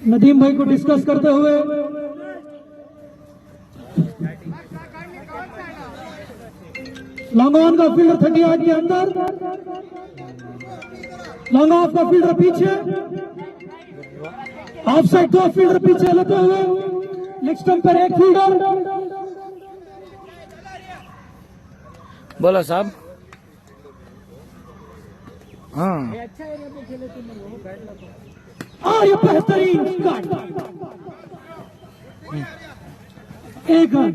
नदीम भाई को डिस्कस करते हुए लॉन्ग ऑन का फील्डर 38 के अंदर, लॉन्ग ऑफ का फील्डर पीछे, ऑफ साइड 2 फील्डर पीछे लेते हुए, लेग स्टंप पर 1 फील्डर। बोलो साहब। हाँ और ये बेहतरीन कट, 1 रन।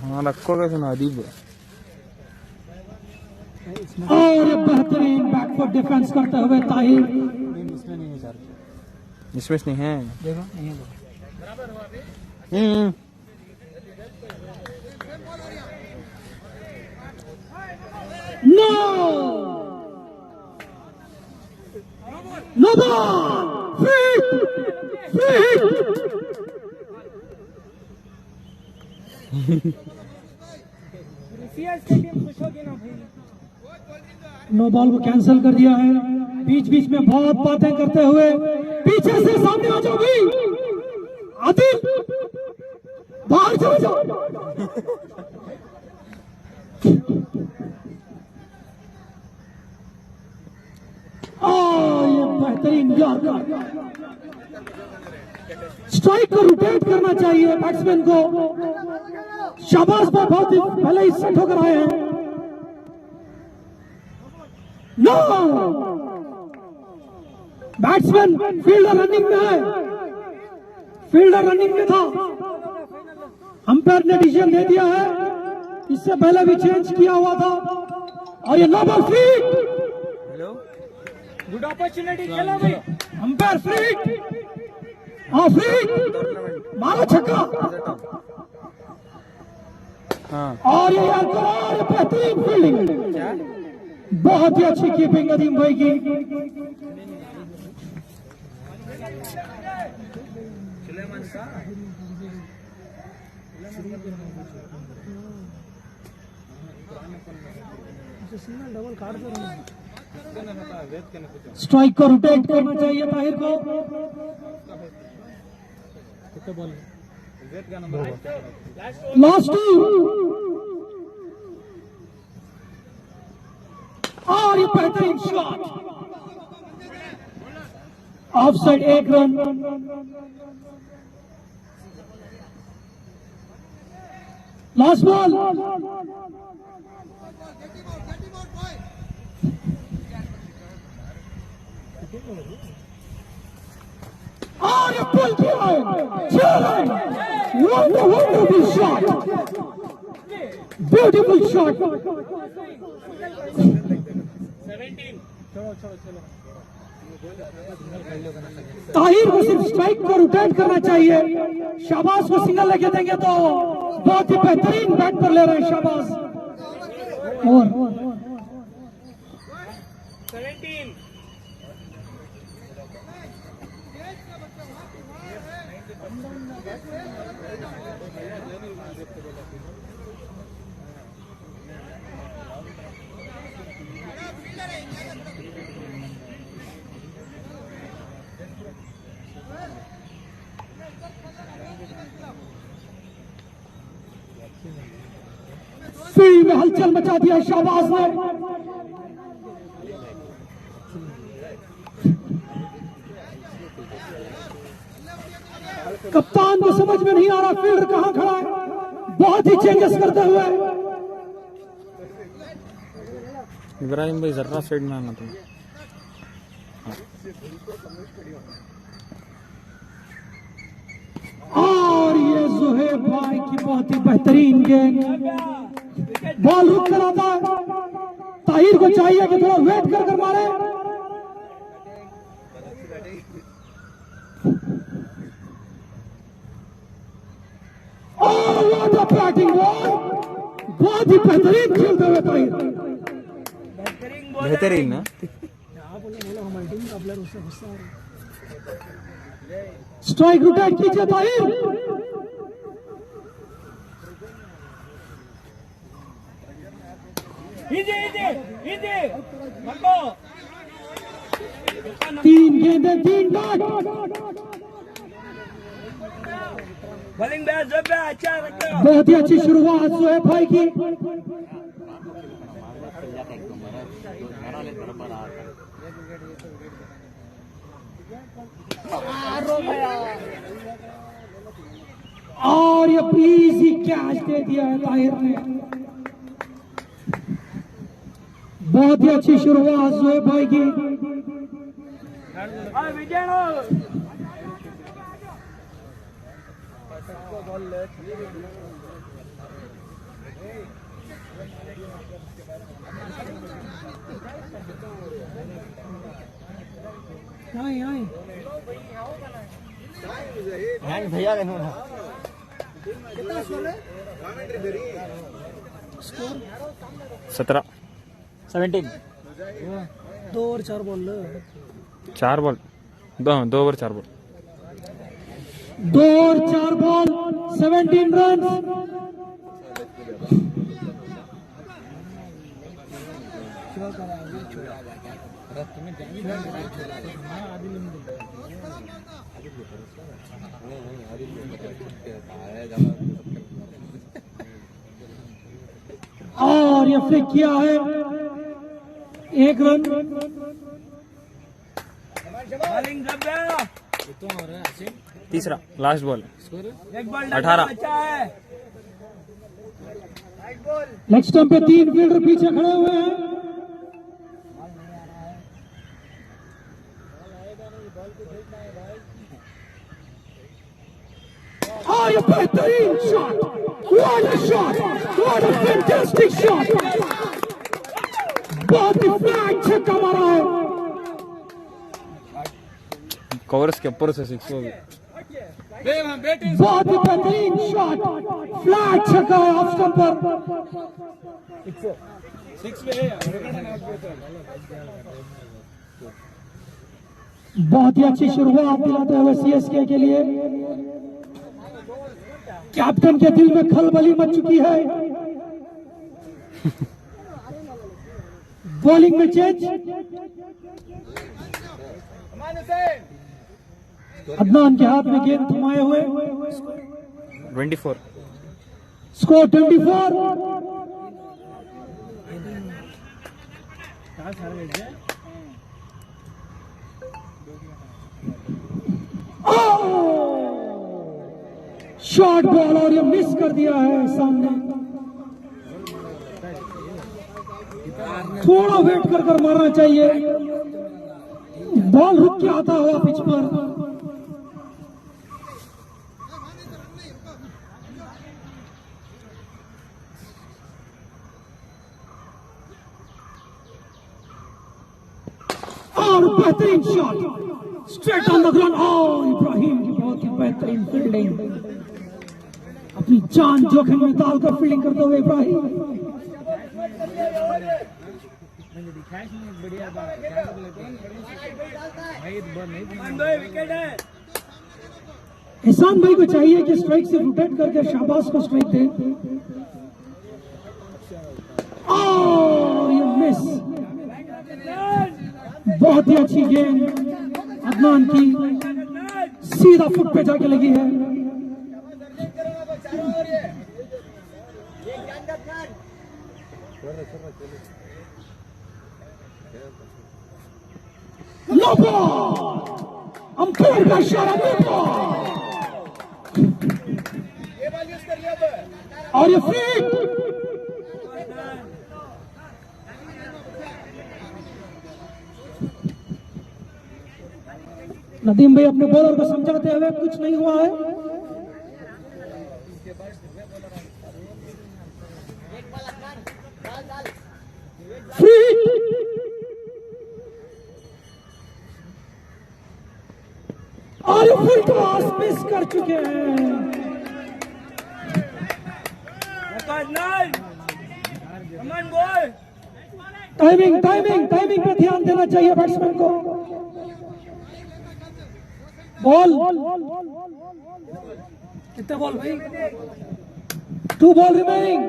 हाँ रखो कैसे नादीब। और ये बेहतरीन बैकफुट डिफेंस करते हुए ताहिर। इसमें नहीं है, देखो नहीं है। No no ball, free no ball को कैंसिल कर दिया है। बीच बीच में बहुत बातें करते हुए पीछे से सामने आ जाओ भाई, आदिल बाहर चले जाओ। ये बेहतरीन स्ट्राइक को रोटेट करना चाहिए बैट्समैन को। शाबाश, बहुत ही पहले ही सेट होकर आए हैं। नो, बैट्समैन फील्डर रनिंग में है, फील्डर रनिंग में था, अंपायर ने डिसीजन दे दिया है। इससे पहले भी चेंज किया हुआ था। और ये no ball free, good opportunity खेलो भाई। अंपायर फ्री, फ्री, मारो छक्का। और ये बेहतरीन फील्डिंग, बहुत ही अच्छी कीपिंग नदीम भाई की। स्ट्राइक को रोटेट करना चाहिए ताहिर को। लास्ट 2 और ये बेहतरीन shot, of side 1 run. Last ball, और ये पुल किया है, 6 run. Wonderful shot, beautiful shot. 17। Tahir को सिर्फ स्ट्राइक को रोटेट करना चाहिए। शाबाश को सिंगल लेके देंगे तो बहुत ही बेहतरीन बैट पर ले रहे हैं शाबाश। और 17। फील्ड में हलचल मचा दिया शाबाश ने। कप्तान को समझ में नहीं आ रहा फील्डर कहां खड़ा है, बहुत ही चेंजेस करते हुए। इब्राहिम भाई जरा साइड में आना तुम। और ये जोहेब भाई की बहुत ही बेहतरीन गेंद, बॉल रुक कर आता है। ताहिर को चाहिए कि थोड़ा वेट कर मारे। और व्हाट अ बैटिंग बॉल, बहुत ही बेहतरीन खेलते हुए ताहिर। बेहतरीन ना। स्ट्राइक रोटेट कीजिए ताहिर। इजी इजी इजी मको 3 गेंदें 3 डॉट। बॉलिंग बैट जब अच्छा रखो। बहुत ही अच्छी शुरुआत सोहेब भाई की। और ये इजी कैच दे दिया है ताहिर ने। बहुत ही अच्छी शुरुआत सोहेब भाई की। विजय भैया कहूँ 17 17 2 और 4 बॉल 4 बॉल 2 ओवर 4 बॉल 2 और 4 बॉल 17 रन। और ये फ्लिक किया है 1 रन। बॉलिंग जब तीसरा लास्ट बॉल एक बॉल 18 अच्छा है। लेग स्टंप पे 3 फील्डर पीछे खड़े हुए हैं। और ये बेहतरीन shot. What a shot, what a fantastic shot. बहुत ही फ्लैट छक्का मारा है। कवर्स के ऊपर से 6 हो गया। बहुत ही बेहतरीन शॉट, फ्लैट छक्का है ऑफ स्टंप पर। बहुत ही अच्छी शुरुआत दिलाते हुए सीएसके के लिए। कैप्टन के दिल में खलबली मच चुकी है। बॉलिंग में चेंज। अदनान के हाथ में गेंद थमाए हुए। 24 स्कोर 24। शॉर्ट बॉल और ये मिस कर दिया है सामने। थोड़ा वेट कर मारना चाहिए। बॉल रुक के आता हुआ पिच पर। और बेहतरीन shot straight on the ground. और इब्राहिम की बहुत ही बेहतरीन फील्डिंग। अपनी जान जोखिम में डालकर फील्डिंग करते हुए इब्राहिम। विकेट है। एहसान भाई को चाहिए कि स्ट्राइक से रोटेट करके शाबाश को स्ट्राइक दे। और ये मिस। बहुत ही अच्छी गेंद अदनान की सीधा फुट पे जाके लगी है। नो बॉल, अंपायर का इशारा, नो बॉल। और ये फ्री। नदीम भाई अपने बॉलर को समझाते हुए कुछ नहीं हुआ है। फ्री। और फुल टॉस मिस कर चुके हैं। टाइमिंग पे ध्यान देना चाहिए बैट्समैन को। बॉल कितने बॉल भाई? 2 बॉल रिमेनिंग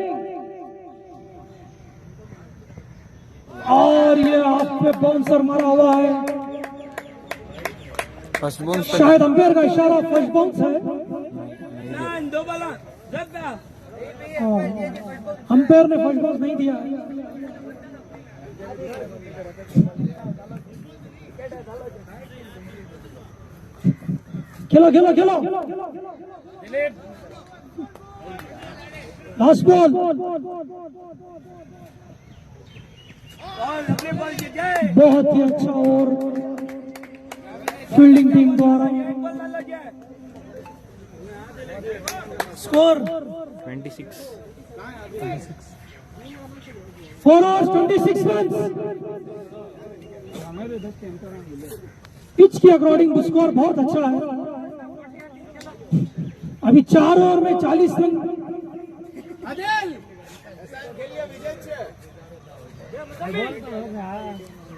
और ये हाथ पे बाउंसर मारा हुआ है। फर्स्ट बॉल शायद अंपायर का इशारा फर्स्ट बाउंस है। दो बॉल जब्बा अंपायर ने फर्स्ट बाउंस नहीं दिया। खेलो खेलो खेलो लास्ट बॉल। अपने बॉल जीत गए बहुत ही अच्छा और फील्डिंग टीम द्वारा स्कोर 26 4 overs 26 runs। पिच के अकॉर्डिंग स्कोर बहुत अच्छा है। अभी 4 ओवर में 40 रन।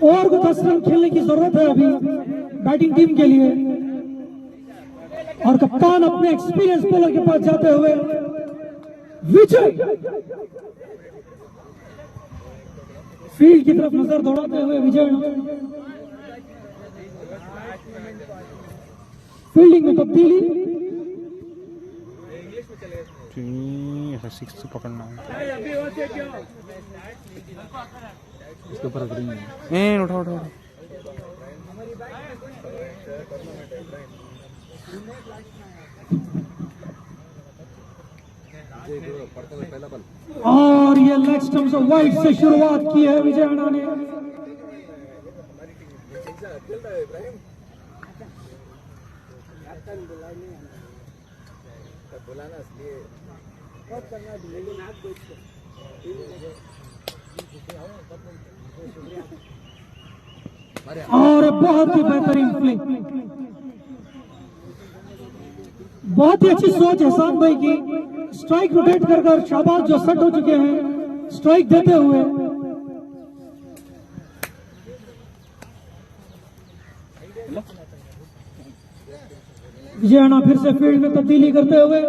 और को 10 रन खेलने की जरूरत है अभी बैटिंग टीम के लिए। और कप्तान अपने एक्सपीरियंस बॉलर के पास जाते हुए विजय फील्ड की तरफ नजर दौड़ाते हुए विजय फील्डिंग में तब्दीली। ऐसा 6 से पकड़ना है। अभी होते क्यों इसके ऊपर ग्रीन है। उठा उठा उठा। और ये लेग स्टंप से वाइड से शुरुआत की है विजय आना ने। और बहुत ही बेहतरीन प्ले, बहुत ही अच्छी सोच है शान भाई की। स्ट्राइक रोटेट कर शाबाश जो सेट हो चुके हैं स्ट्राइक देते हुए। विजयाना फिर से फील्ड में तब्दीली करते हुए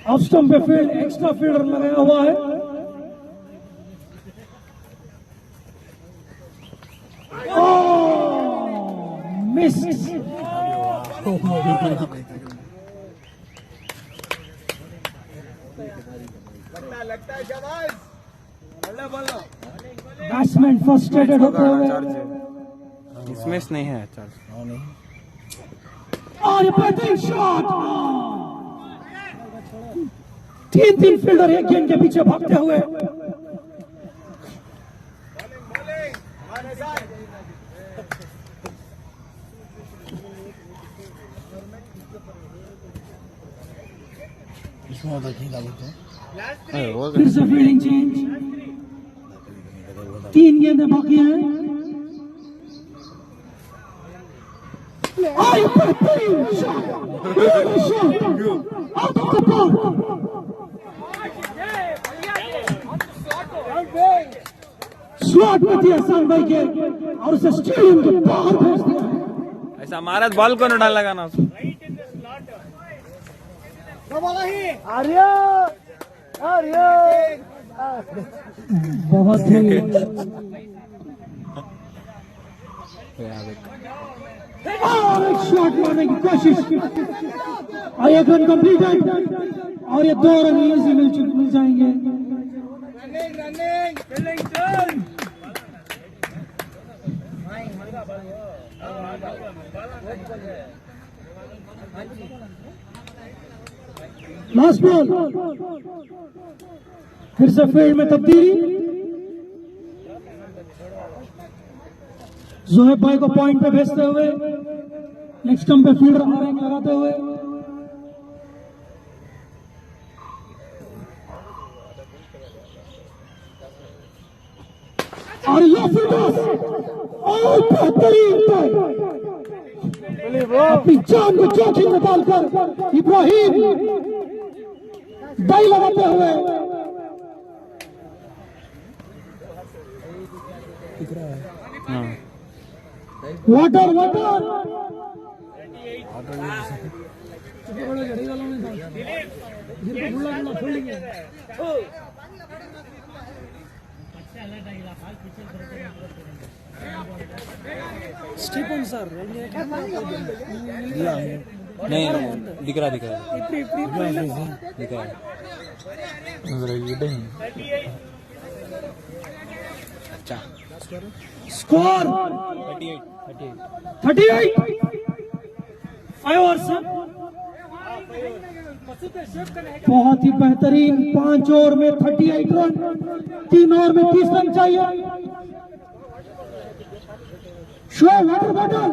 ऑफ स्टंप पे फील्ड एक्स्ट्रा फील्डर लगाया हुआ है। मिस। लगता है शाबाश बोलो बोलो बैट्समैन फ्रस्ट्रेटेड होते हुए इसमें नहीं है चार्ज। और ये बेहतरीन शॉट। 3 फील्डर एक गेंद के पीछे भागते हुए। फिर से फील्डिंग चेंज। 3 गेंदें बाकी हैं। और ये बेहतरीन shot out of the ball. Slot में दिया शान भाई के और उसे स्टेडियम के बाहर भेज दिया। ऐसा मारा बॉल को न डाल लगाना उसको। बहुत ही और एक शॉट मारने की कोशिश और 1 रन कंप्लीटेड और ये 2 रन इजी मिल जाएंगे। लास्ट बॉल फिर से फील्ड में तब्दीली। जोहेब भाई को पॉइंट पे भेजते हुए लेग स्टंप पे फील्डर आरएन लगाते हुए। और ये फील्डर्स और बेहतरीन अपनी जान को जोखिम में डालकर इब्राहिम डाई लगाते हुए वाटर वाटर स्टीफन सर नहीं दिख रहा दिख रहा अच्छा स्कोर 38 5 ओवर्स बहुत ही बेहतरीन 5 ओवर में 38 रन 3 ओवर में 30 रन चाहिए शो वाटर बॉटल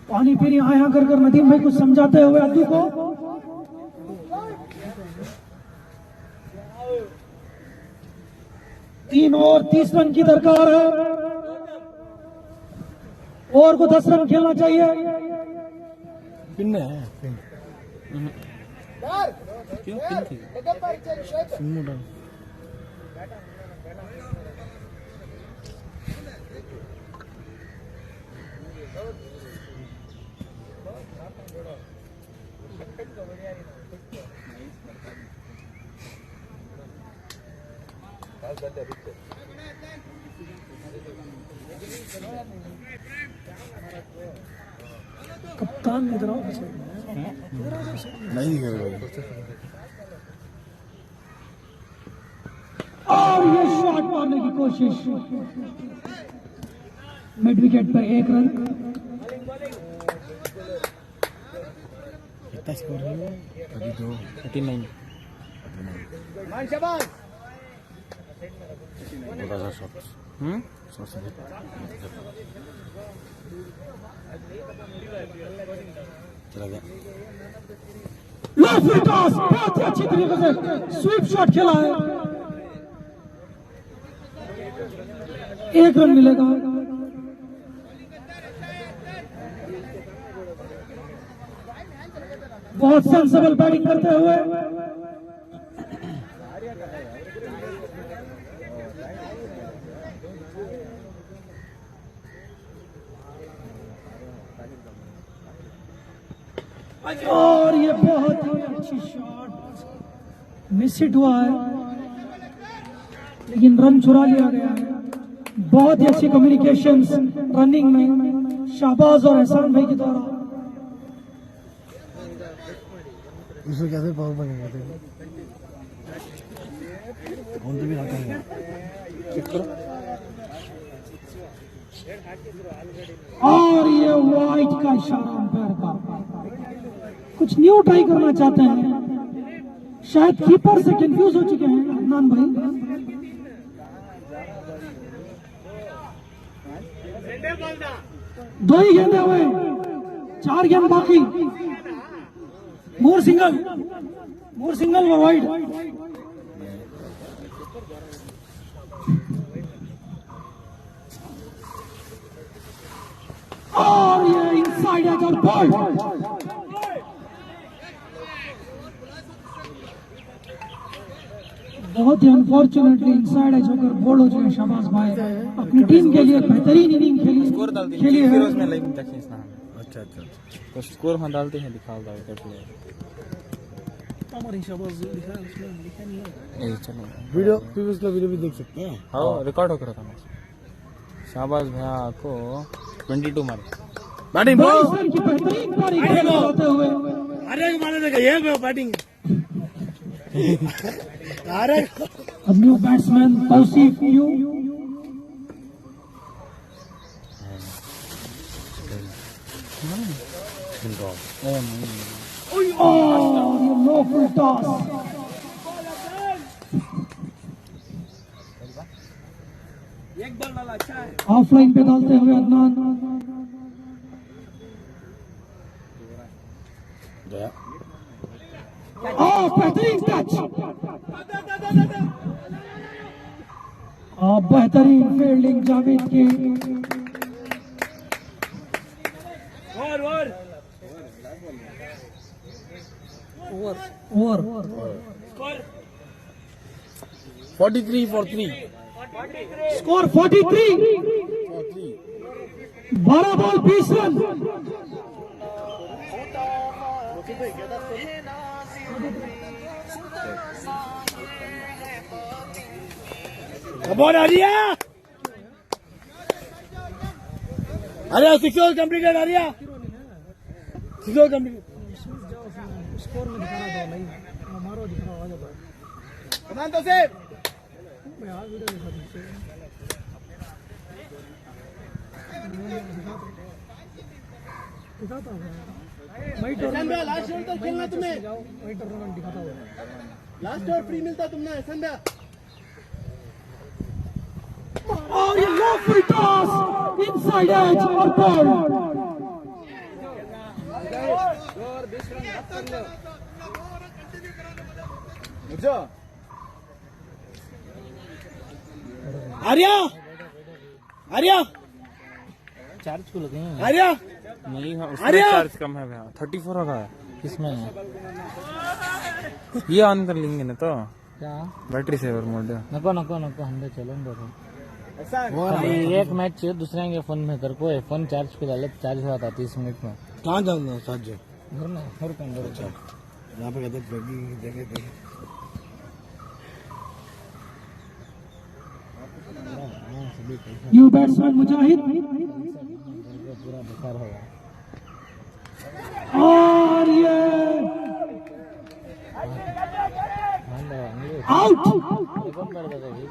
पानी पीने आया कर नदीम भाई कुछ समझाते हुए अद्दू को तीन और 30 रन की दरकार है और को 10 रन खेलना चाहिए क्यों पिन थी कप्तान इधर आओ नहीं दिख रहा और ये शॉट मारने की कोशिश मिड विकेट पर 1 रन कितना स्कोर है 39 चला गया लॉफी टॉस बहुत ही अच्छी तरीके से स्वीप शॉट खेला है 1 रन मिलेगा बहुत सेंसेबल बैटिंग करते हुए और ये बहुत ही अच्छी शॉट मिस हिट हुआ है लेकिन रन चुरा लिया गया है बहुत ही अच्छी कम्युनिकेशंस रनिंग में शाहबाज और एहसान भाई के द्वारा उसमें कैसे पावर बनेगा कौन तो भी आता है और ये वाइट का इशारा अंपायर का कुछ न्यू ट्राई करना चाहते हैं शायद कीपर से कंफ्यूज हो चुके हैं अदनान भाई 2 ही गेंदे हुए 4 गेंद बाकी मोर सिंगल व वाइड और ये इनसाइड एज और बॉल बहुत ही अनफॉर्चुनेटली इनसाइड एज होकर बोल्ड हो चुके शाबाश भाई अपनी टीम के लिए बेहतरीन इनिंग स्कोर डाल खेली दीजिए है फिर उसमें लाइक तक खींचना है अच्छा अच्छा तो स्कोर हम डालते हैं दिखा दो कर प्लेयर ए चलो वीडियो प्रीवियस का वीडियो भी देख सकते हैं हाँ रिकॉर्ड हो कर था मैच शाहबाज भैया को 22 मारे बैटिंग बाईस रन की बेहतरीन पारी खेलते हुए अरे मारे देखा ये बैटिंग अरे A new batsman Tausif Yu और ये लो फुल टॉस एक बॉल वाला अच्छा है ऑफलाइन पे डालते हुए अदनान गया बेहतरीन टच बेहतरीन फील्डिंग जावेद की और over score 43 for 3. Score 43, 12 ball 20 run. Come on, Arya! Arya, 6 overs completed, Arya. 6 overs completed. Come on, Tosif. Last over तक खेलना तुम्हें, लास्ट ओवर फ्री मिलता तुमने संध्या। और ये लॉफ्टी टॉस इनसाइड एज और बॉल। आर्या, आर्या, चार्ज को लगे हैं आर्या, नहीं हाँ, उसमें अरे! चार्ज कम है भैया 34 होगा किसमें ये ऑन कर लेंगे ना तो क्या बैटरी सेवर मोड नको नको नको हमने चलो एक मैच दुसऱ्या के फोन में कर को फोन चार्ज पे डाले चार्ज हुआ था 30 मिनट में। कहाँ जाना साथ घर में घर के अंदर यहाँ पे कहते देखे न्यू बैट्समैन मुजाहिद पूरा बेकार होगा। और ये आउट। कौन कर देगा ये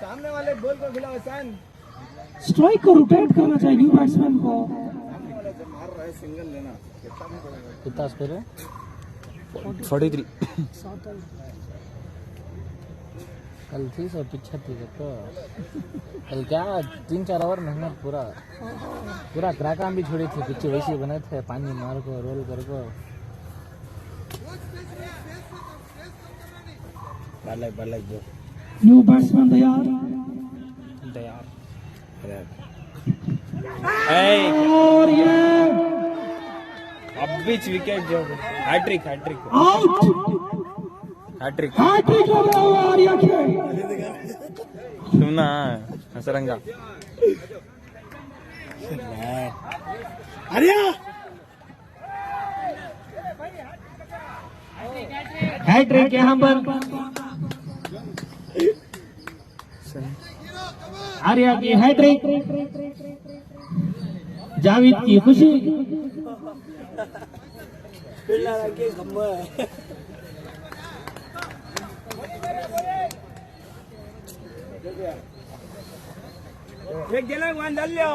सामने वाले बॉल को खिलाओ सन। स्ट्राइक को रोटेट करना चाहिए न्यू बैट्समैन को। कितना स्कोर है 43 कल 375 तो कल क्या 3-4 ओवर मेहनत पूरा पूरा क्राकाम भी छोड़ी थी पीछे वैसे बने थे पानी मार को रोल कर को बल्ले जो न्यू बैट्समैन तैयार। और ये अब बीच विकेट जो हैट्रिक आउट। हैट्रिक हैट्रिक लगा हुआ आर्या खेल। तुम ना हसरंगा आर्या, हैट्रिक यहाँ पर आर्या की हैट्रिक, जावेद की खुशी। एक गेला मान डाल लियो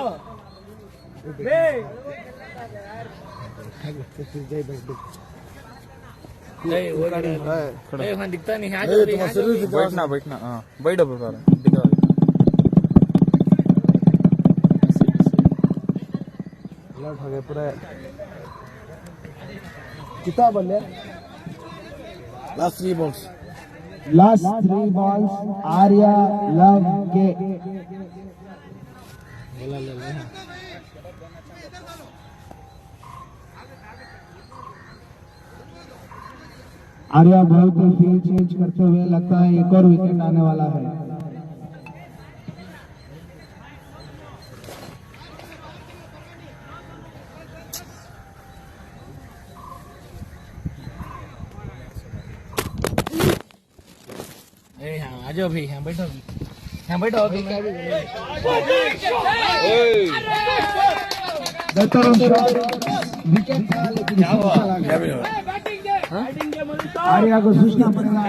वहाँ दिखता नहीं है बैठना हाँ बैठ पूरा कितना बल्ले last 3 balls last 3 balls Arya love के। आर्या बॉल को फील्ड चेंज करते हुए लगता है एक और विकेट आने वाला है। आ जाओ भाई यहाँ बैठो अभी विकेट आर्या को सूचना पड़ेगा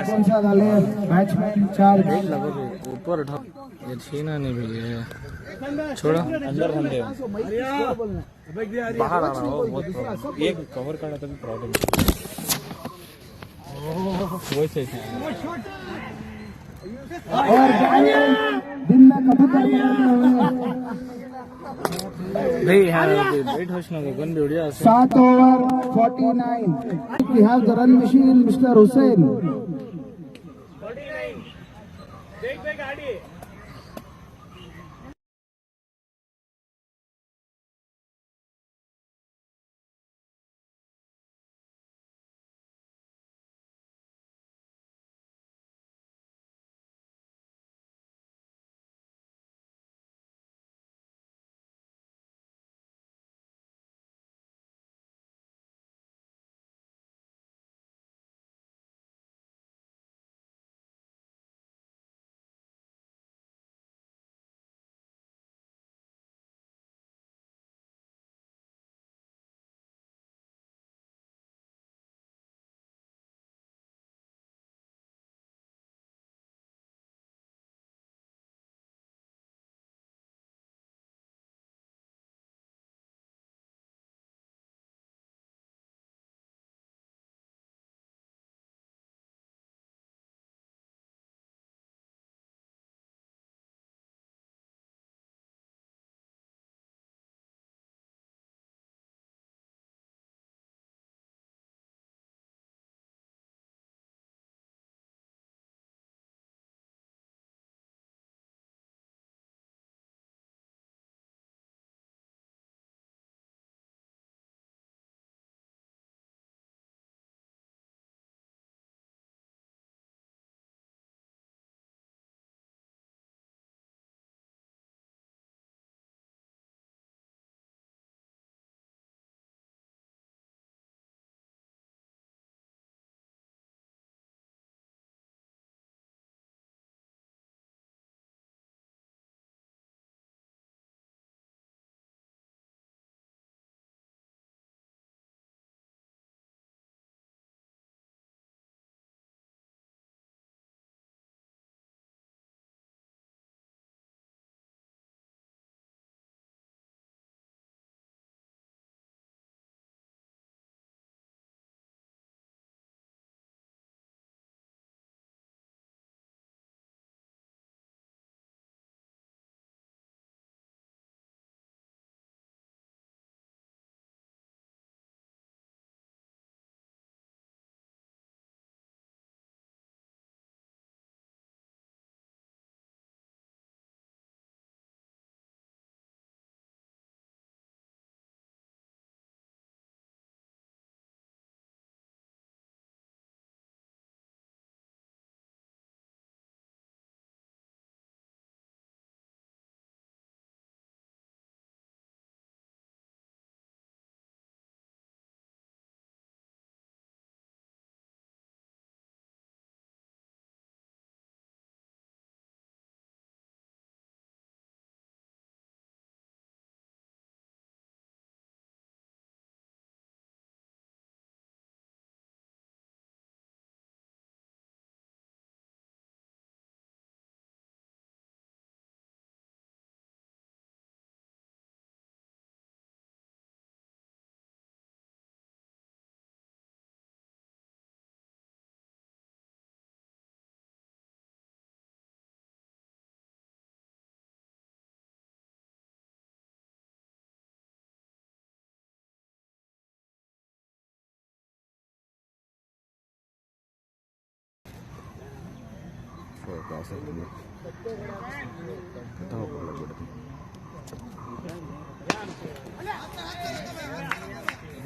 कौन सा डाले बैट्समैन 4 ऊपर उठा ये छीना नहीं भी है छोड़ा अंदर हम दे बाहर आ रहा हो बहुत प्रॉब्लम एक कवर करना तभी प्रॉब्लम वैसे और दिन में कबूतर भाई हाँ बैठ होश ना गन भी Odia 7 over 49 we have the run machine Mr. Hussain। देख गाड़ी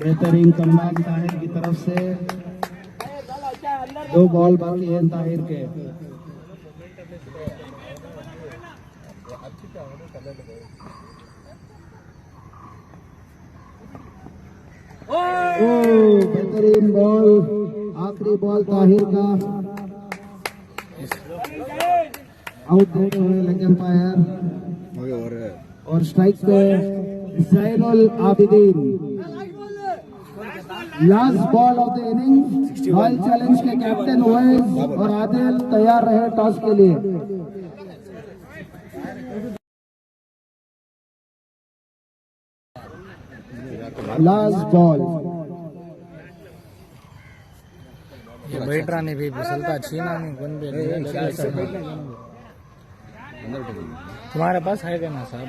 बेहतरीन कमबैक ताहिर की तरफ से। 2 बॉल बाकी है ताहिर के। बेहतरीन बॉल, आखिरी बॉल ताहिर का। आउट देते हुए लेग एम्पायर और स्ट्राइक पे Zainul Abidin. Last ball of the inning. Royal challenge के कैप्टन उवैस और आदिल तैयार रहे टॉस के लिए। Last ball. ये बैठरा ने भी फिसलता छीना नहीं कौन भी तुम्हारे पास है क्या ना साहब?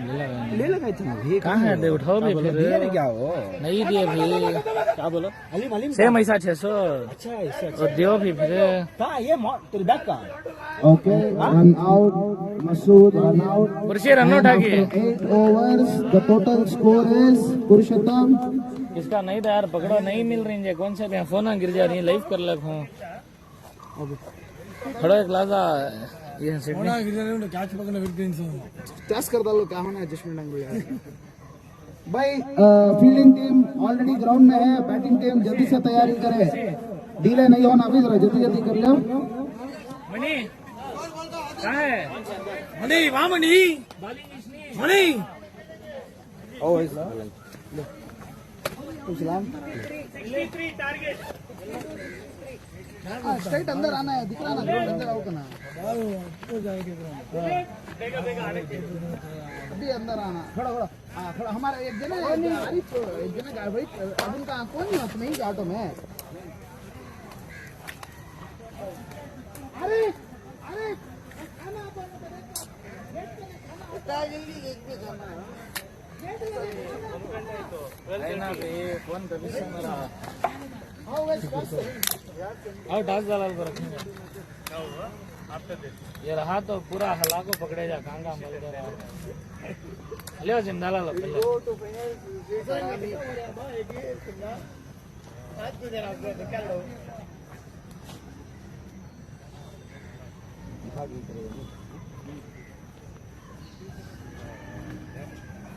ले लगा इतना भी कहाँ है? दे उठाओ भी फिर क्या हो नहीं दिए भी क्या बोलो सेम ऐसा 600। अच्छा ऐसा और दियो भी फिर कहाँ ये तेरे बैग का। Okay run out Masood run out. पुरुषे रन आउट आगे 8 overs the total score is Purushottam. इसका नहीं था यार पकड़ो नहीं मिल रही है कौन से भी फोन गिर जा रही है लाइव कर लग हूँ खड़ो एक लाजा ये टच कर डालो क्या होना एडजस्टमेंट यार। भाई फील्डिंग टीम ऑलरेडी ग्राउंड में है। बैटिंग टीम जल्दी से तैयारी करे, डीले नहीं होना अभी, जरा जल्दी जल्दी कर लो। मनी कहाँ है? मनी वहाँ मनी मनी ओ स्ट्रेट अंदर आना है, दिख रहा ना ग्राउंड अंदर आओ ना अभी अंदर आना। थोड़ा थोड़ा थोड़ा हमारा एक जना आरिफ एक जना भाई अब उनका कौन नहीं होता नहीं ऑटो में। अरे अरे कौन और डांस दलाल पर रखेंगे ये रहा तो पूरा हला को पकड़े जा कांगा मल कर ले जिंदाला लो पहले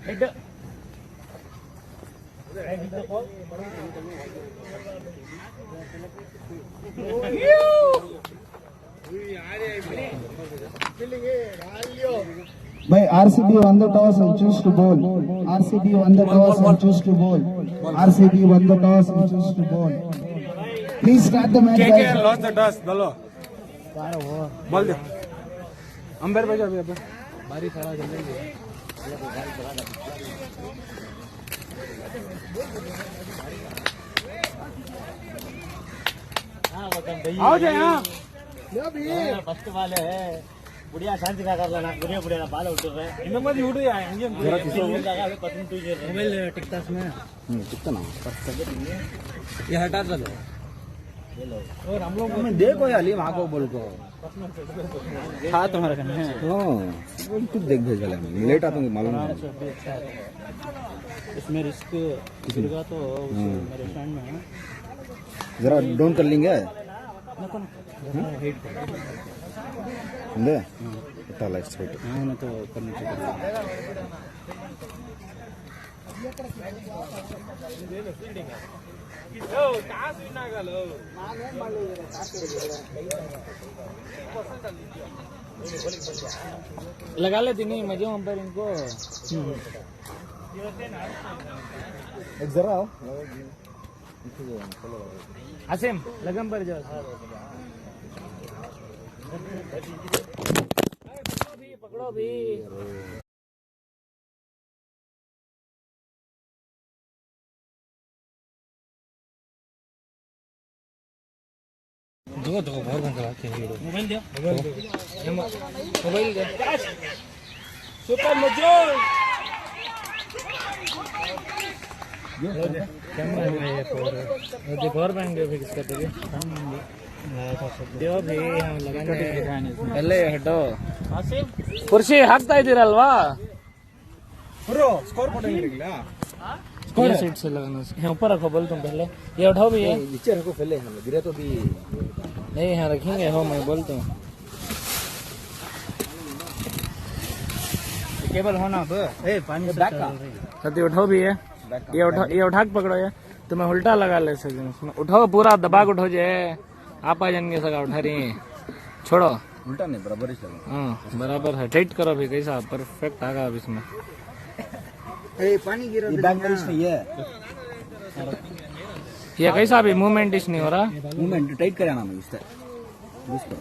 हेड भाई RCB won the toss and choose to bowl. RCB won the toss and choose to bowl. RCB won the toss and choose to bowl. Please start the match. KKR lost the toss. बोलो बोल दे अंबर बजा अभी अब बारी खड़ा चलेगी आओ जाए यहाँ फर्स्ट वाले है बुढ़िया शांति का कर लेना बुढ़िया बुढ़िया बाल उठ रहे हैं इनमें मत उठ जाए मोबाइल टिकता में कितना ना ये हटा दो और हम लोग देखो यार वहाँ को बोल को था तुम्हारे कन्ने कुछ देख भेज वाले लेट आता हूँ मालूम इसमें रिस्क गिरगा तो मेरे फ्रेंड में है जरा डाउन कर लेंगे स्ट्रेट हाँ तो करनी चाहिए लगा लेती नहीं मजे अंपायर इनको एक जरा आओ आसिम लगन पर जाओ पकड़ो भी दो दो बहुत घंटा मोबाइल दो मोबाइल दे सुपर मजो कैमरा है पर ये गवर्नमेंट दे फिक्स कर देंगे देव भी हम लगाने पहले हटो कुर्सी ಹಾಕ್ತಾ ಇದ್ದೀರಲ್ವಾ ಬ್ರೋ ಸ್ಕೋರ್ ಫೋಟೋ ನಿಲ್ಲ ये सीट से लगाना है ऊपर रखो बोल तुम पहले ये उठाओ भी ये नीचे रखो पहले हम गिरे तो भी नहीं यहाँ रखेंगे हो मैं बोलता हूँ केबल होना अब ए पानी बैक का सती उठाओ भी ये उठा के पकड़ो ये तुम्हें उल्टा लगा ले सकते इसमें उठाओ पूरा दबा के उठो जे आप आ जाएंगे सगा उठा रही छोड़ो उल्टा नहीं बराबर ही चलो हाँ बराबर है टाइट करो भी कैसा परफेक्ट आगा अब इसमें ए पानी गिरा ये बैक बारिश नहीं है ये कैसा भी मूवमेंट इस नहीं हो रहा मूवमेंट टाइट करे ना मैं इससे इसको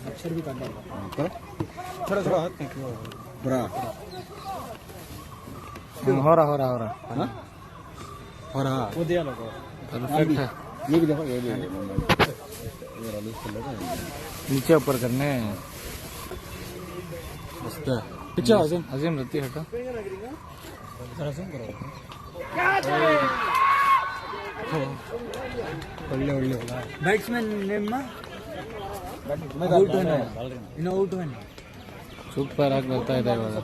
अक्षर भी करना करो थोड़ा थोड़ा हाथ निकालो पूरा हो रहा हां हो रहा वो दिया लोगो परफेक्ट है ये भी देखो ये भी ये रिलीज कर लो नीचे ऊपर करने मस्त पीछे अजीम रहती हटा जरा सुन करो ಒಳ್ಳೆ ಒಳ್ಳೆ ಬ್ಯಾಟ್ಸ್ಮನ್ ನಿಮ್ಮ ಔಟ್ ಇನ್ನು ಔಟ್ ಸೂಪರ್ ಆಗಿ ಬರ್ತಾ ಇದೆ ಇವಾಗ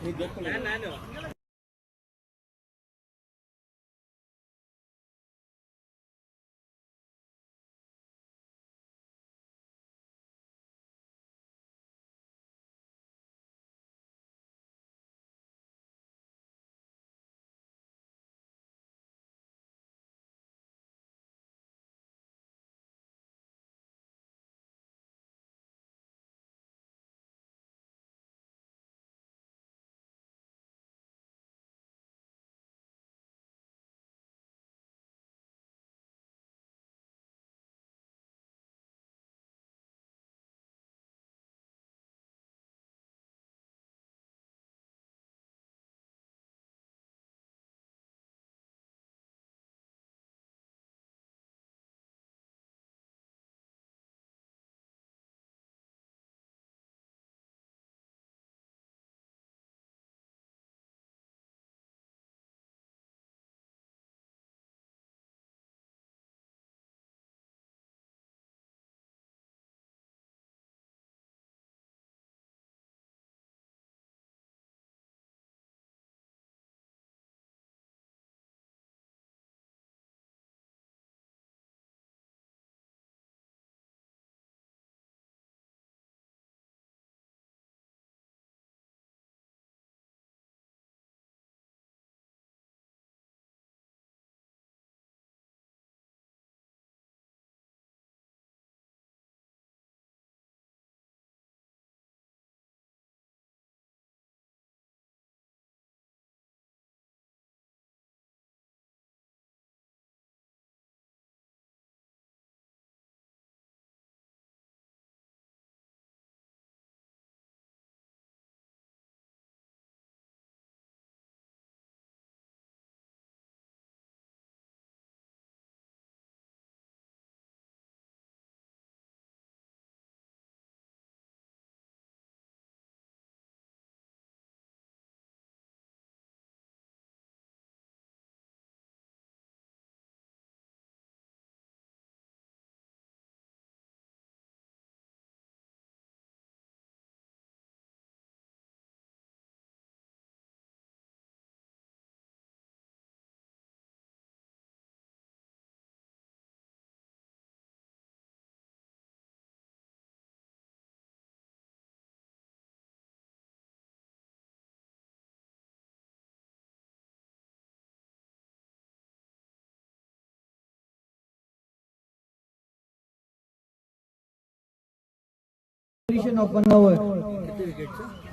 of 1 hour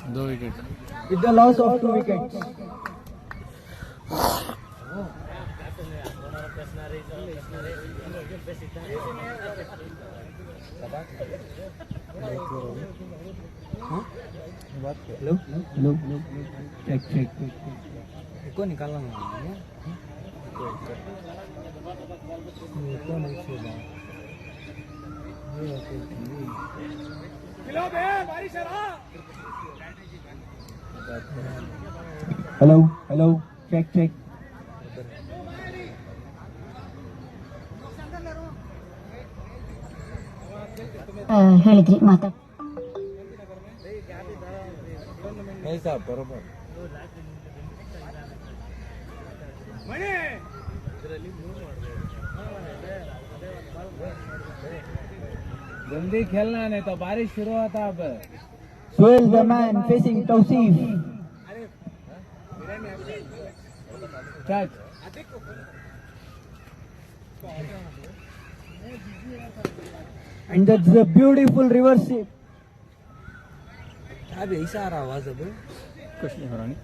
2 wicket with the loss of 2 wickets. Hello. Check. को निकालना है को नहीं छोड़ा खिलो बे बारिश आ रहा Hello. Check. ಹೇಳಿದ್ರಿ ಮಾತಾ नहीं साहब बरोबर जल्दी खेलना नहीं तो बारिश शुरू होता अब Sohail the man facing Tawseef. Touch And that's a beautiful reverse shape. अब ऐसा आ रहा आवाज अब कुछ नहीं हो रहा नहीं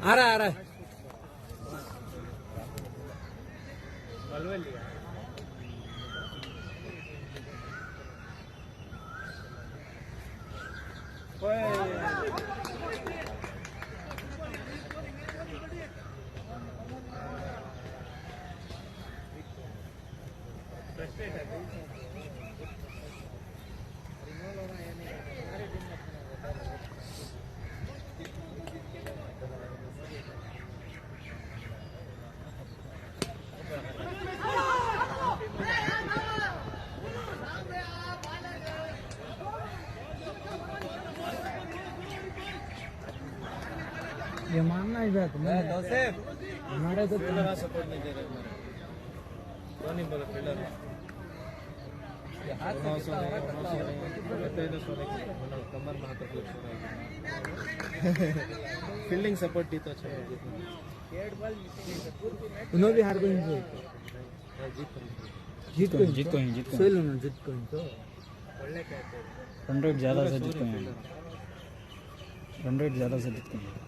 आ रहा है ये मानना ही बात हमारे तो सपोर्ट नहीं दे रहे हमारे बोलो फील्डर कमर में हाथ फील्डिंग सपोर्ट ही तो अच्छा उन्होंने भी हार गए जीत को सोहेल जीत को तो रन रेट ज़्यादा से जीतते हैं रन रेट ज़्यादा से जीतते हैं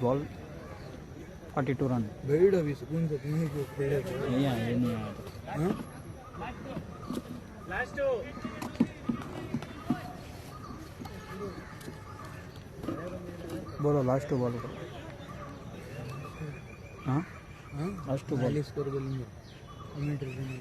बॉल 42 रन भेड़ अभी सुकून से नहीं को खेले नहीं आया ये नहीं आया हां बोलो लास्ट बॉल हाँ हां लास्ट बॉल स्कोर बोलेंगे कमेंट्री में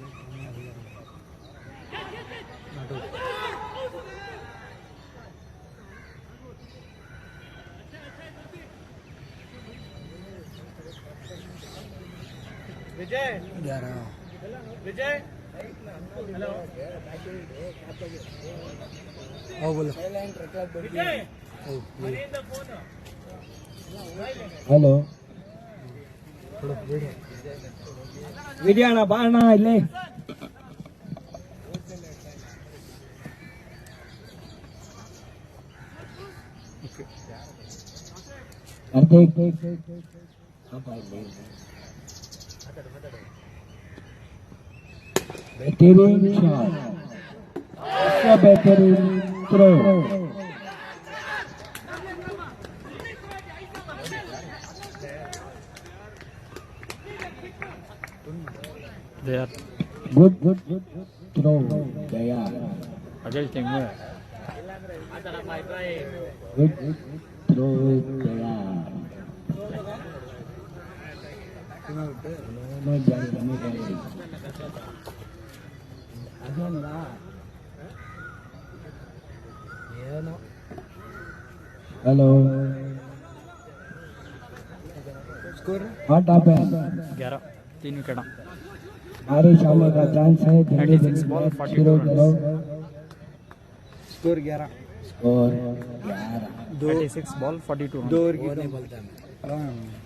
विजय 11 विजय हेलो आओ बोलो विजय Hello. Vidyana Bana ile. Bettering shot. It's a bettering throw. They are Good throw. They are. against team में Good throw. They are. No, Hello. Score What happened? 11 3 wicket हमारे शाले का chance है 36 ball 42 run score 11 score 36 ball 42 run दो over की नहीं बोलता मैं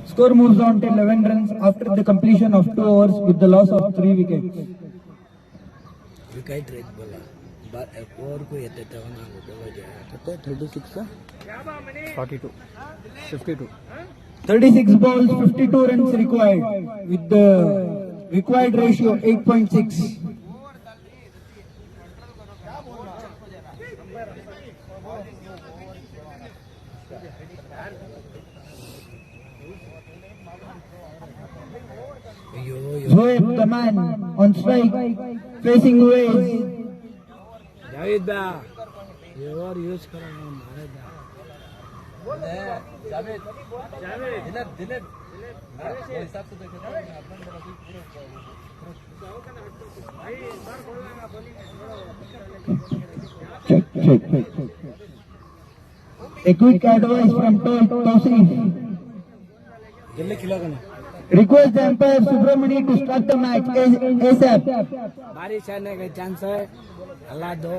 Score moves on to 11 runs after the completion of 2 overs with the loss of 3 wickets. Wicket rate बोला और कोई येते तेव्हा ना होतं वजह 36 का 42 52 36 balls, 52 runs required with the required ratio 8.6. Zoeb, the man on strike, facing Uwais. Javed बा ये और यूज करना मारे दा Check. A quick advice from Tawseef. जल्दी खिलाओ ना Request the umpire Subramani to start the match ASAP. बारिश आने का चांस है अल्लाह दो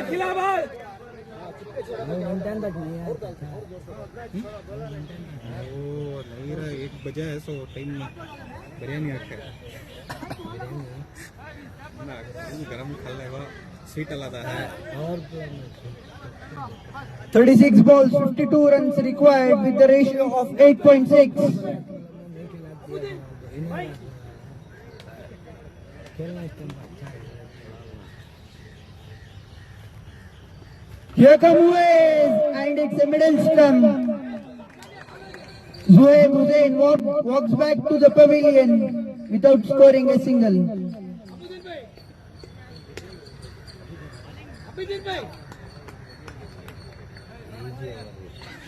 खिला बात घंटा तक नहीं है वो नहीं रहा 1 बजा है सो टाइम में बिरयानी आके ना गरम खा लेगा सीट अलादा है और 36 balls, 52 runs required with the ratio of 8.6. खेलना इतना Here come Uwais and it's a middle stump. Zoeb Hussain walks back to the pavilion without scoring a single.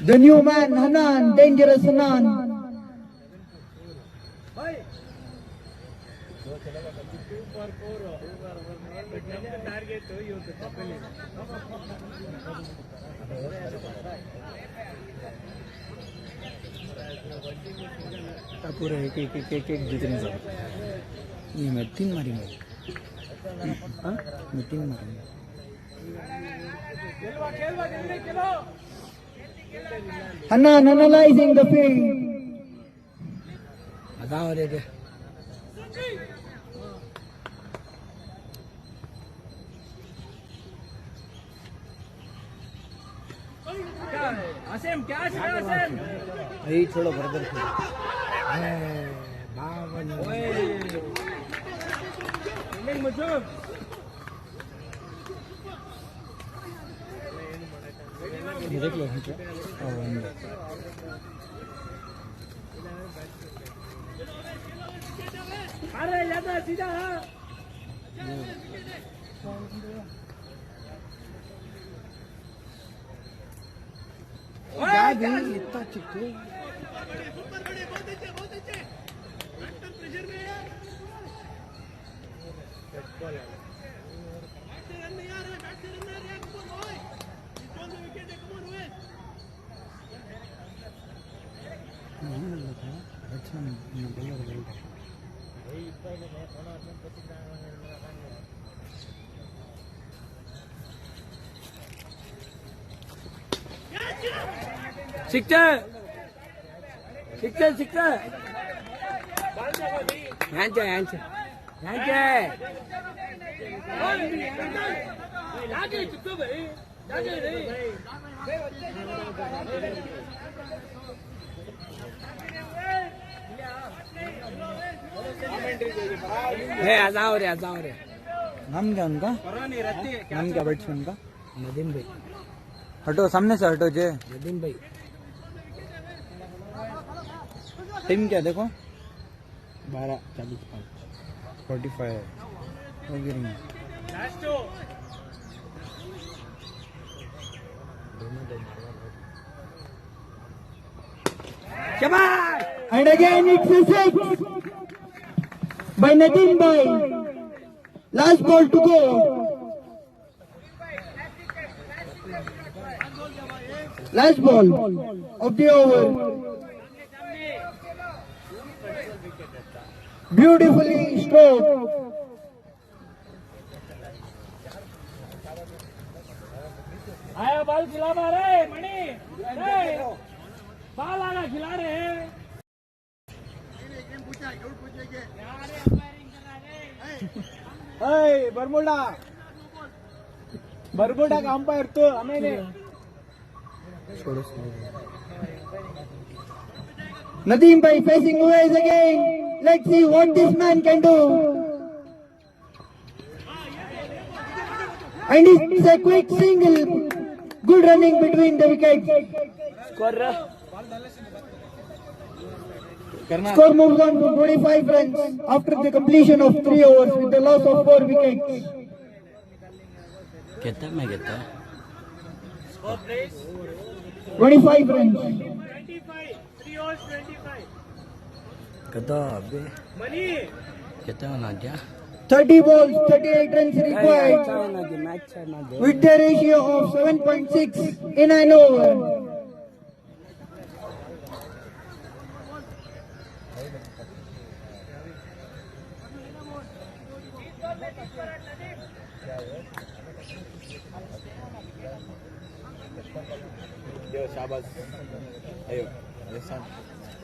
The new man Hanan, dangerous Hanan. पूरा एक जितने सब ये मैं 3 मारी मैं 3 मारी Hanan analyzing the field. अदा हो रहे थे यही थोड़ा बर्गर देख लो अरे ज्यादा सीधा इतना चिक्कू शिक्षा यांचे जाओ रे नाम क्या उनका नाम क्या बैट्समैन का नदीम भाई हटो सामने से हटो जे नदीम भाई टीम क्या देखो 12-45 45 And again it's a six by Nadeem Bhai. Last ball to go. Last ball of the over. Beautifully stroked. आया बाल खिला रहे मणि बाल आना खिला रहे हैं बरमुडा का अंपायर तो हमें Nadeem Bhai facing Uwais again. Let's see what this man can do. And it's a quick single Good running between the wickets. Score moves on to 25 runs after the completion of 3 overs with the loss of 4 wickets. कितना मैं कितना 25 runs. कितना अबे कितना ना क्या 30 balls, 38 runs required with the ratio of 7.6 in an over.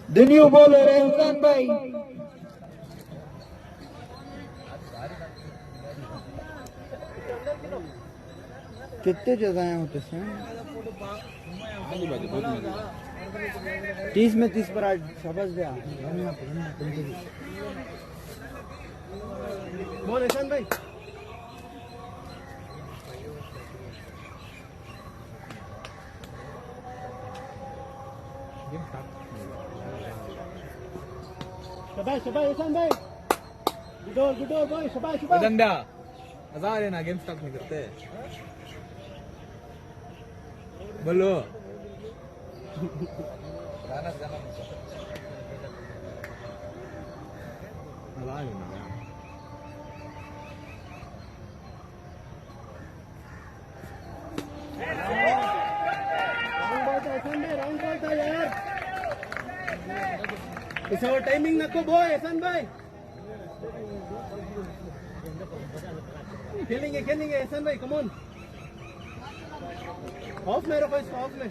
The new bowler Ehsan Bhai. कितने जगह होते हैं 30 में 30 पर आज शाबाश गया बोल एहसान भाई शाबाश शाबाश एहसान भाई गुड बॉय शाबाश शाबाश धंधा हजार है ना गेम स्टार्ट नहीं करते बोलो इसवर टाइमिंग नको बॉय एहसान भाई खेलेंगे एहसान भाई कम ऑन ऑफ में रखो इसको ऑफ में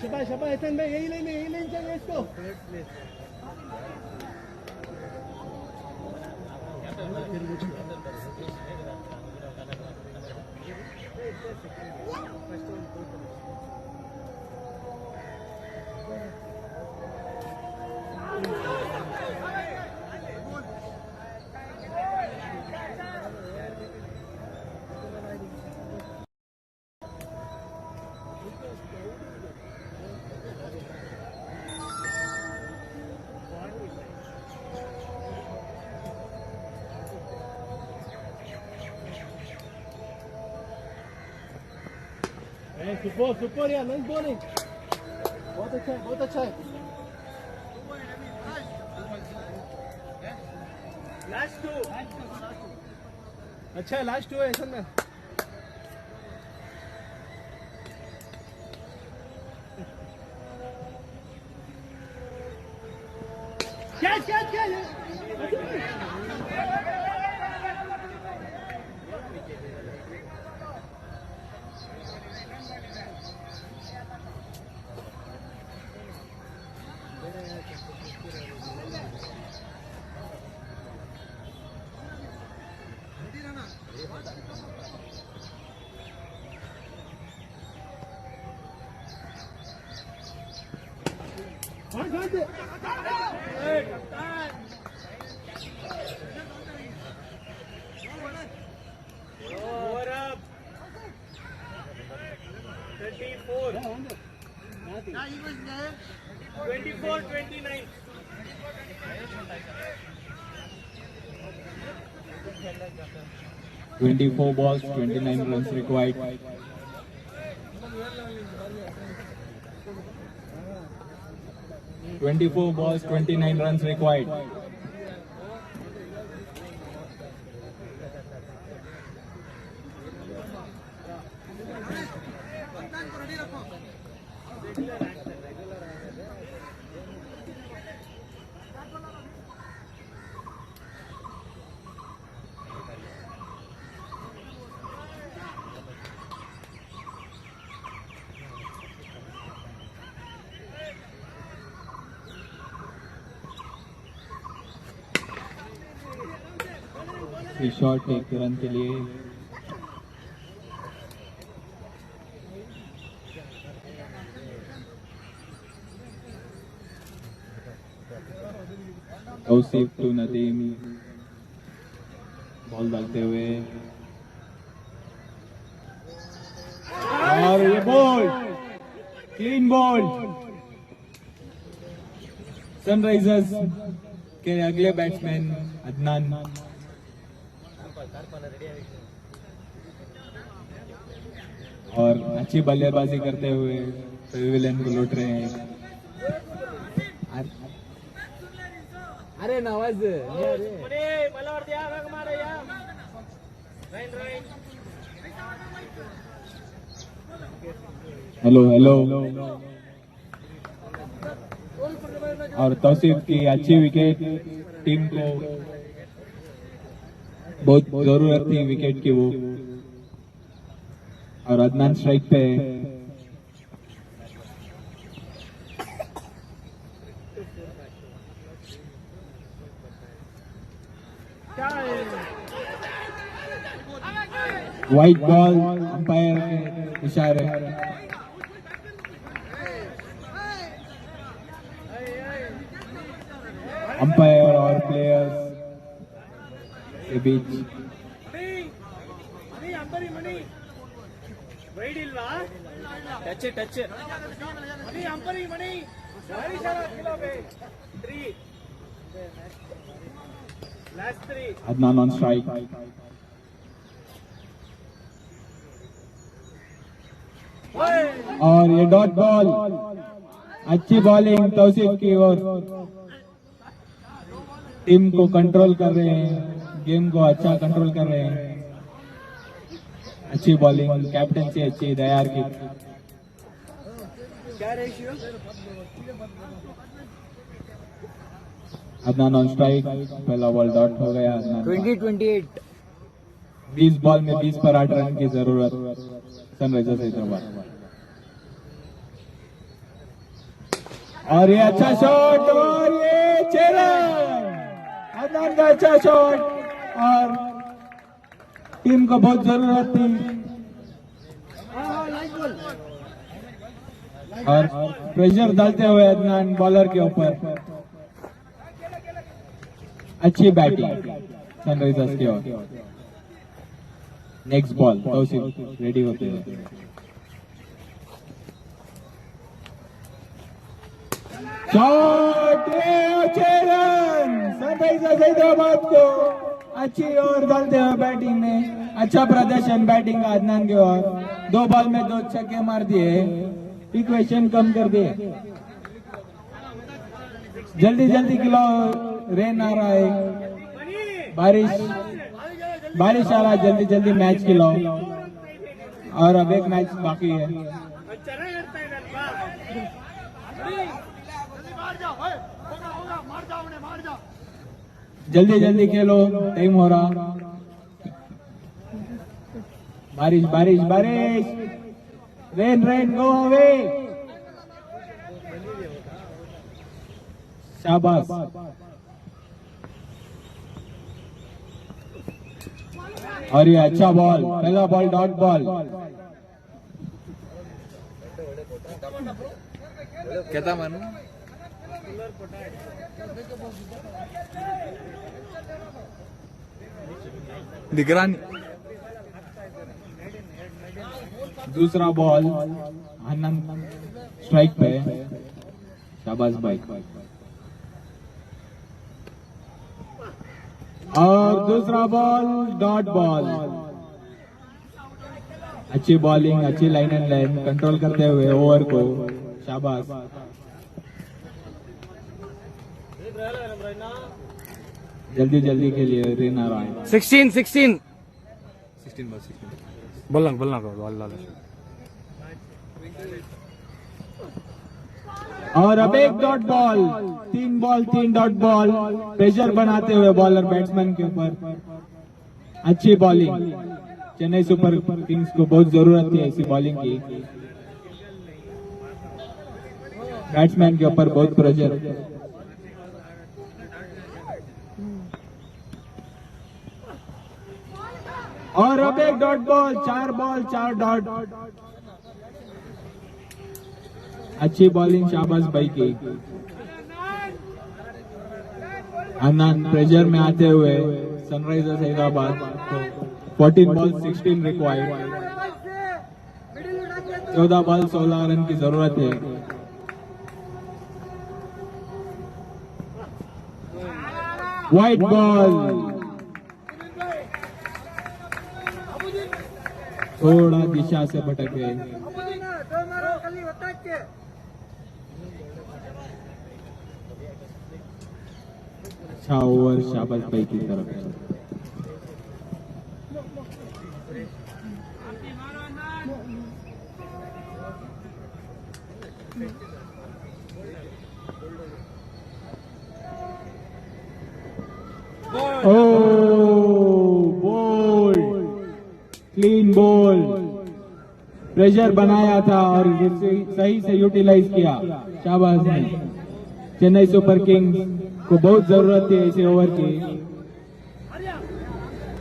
शाबाश शाबाश एहसान भाई यही लाइन चाहिए इसको सुपर यार नाइस बॉलिंग बहुत अच्छा है लास्ट टू अच्छा लास्ट टू है ऐसा ना क्या Twenty-four balls, 29 runs required. 24 balls, 29 runs required. 3 shot एक रन के लिए। तौसीफ टू नदीम बॉल डालते हुए और ये बॉल क्लीन बॉल। सनराइजर्स के अगले बैट्समैन अदनान और अच्छी बल्लेबाजी करते हुए पेविलियन को लौट रहे हैं। अरे नवाज हेलो हेलो। और तौसीफ की अच्छी विकेट, टीम को बहुत जरूरत थी विकेट की वो। और अदनान स्ट्राइक पे व्हाइट बॉल अंपायर के इशारे। अंपायर और प्लेयर्स के बीच अदनान ऑन स्ट्राइक। और ये डॉट बॉल, अच्छी बॉलिंग तौसीफ की ओर। टीम को कंट्रोल कर रहे हैं, गेम को अच्छा कंट्रोल कर रहे हैं। अच्छी बॉलिंग, कैप्टनसी अच्छी दयार की। अदनान ऑन स्ट्राइक, पहला बॉल डॉट हो गया। 20-28 20 बॉल में 20 पर 8 रन की जरूरत सनराइजर्स हैदराबाद। और ये अच्छा शॉट और ये 6 रन। अदनान का अच्छा शॉट और टीम को बहुत जरूरत थी। और प्रेशर डालते हुए अदनान बॉलर के ऊपर। अच्छी बैटिंग सनराइजर्स की ओर। नेक्स्ट बॉल तौसीफ रेडी होते हैं। शॉट 6 रन सनराइजर्स हैदराबाद को अच्छी और डालते हुए बैटिंग में। अच्छा प्रदर्शन बैटिंग का अदनान की ओर। 2 बॉल में 2 छक्के मार दिए, इक्वेशन कम कर दिए। जल्दी जल्दी किलो रेन आ रहा है, बारिश आ रहा है, जल्दी जल्दी मैच खिलाओ। और अब एक मैच बाकी है। जल्दी जल्दी खेलो, टाइम हो रहा। बारिश बारिश बारिश, रेन रेन गो अवे। शाबाश। और ये अच्छा बॉल, पहला बॉल डॉट बॉल। कहता मानू दिख रहा नहीं। दूसरा बॉल आनंद स्ट्राइक पे। शाबाश भाई। और दूसरा बॉल डॉट बॉल। अच्छी बॉलिंग, अच्छी लाइन एंड लाइन कंट्रोल करते हुए ओवर को। शाबाश। जल्दी जल्दी खेलिए, रेन आ रहा है। 16 बस 16। बोलना बॉल डालो। और अब एक dot ball, 3 ball 3 dot ball. Pressure बनाते हुए बॉलर बैट्समैन के ऊपर। अच्छी बॉलिंग, चेन्नई सुपर किंग्स को बहुत जरूरत थी ऐसी बॉलिंग की। बैट्समैन के ऊपर बहुत प्रेशर। और अब एक डॉट बॉल, 4 बॉल 4 डॉट। अच्छी बॉलिंग शाबाश भाई की। आनंद प्रेशर में आते हुए सनराइजर्स हैदराबाद को 14 बॉल 16 रिक्वायर्ड, 14 बॉल 16 रन की जरूरत है। व्हाइट बॉल, थोड़ा दिशा से भटक गए। अच्छा ओवर शाबाश भाई की तरफ से। बोल्ड, क्लीन बॉल, प्रेशर बनाया था और सही से यूटिलाइज किया, शाबाश ने। चेन्नई सुपर किंग्स को बहुत जरूरत थी ऐसे ओवर की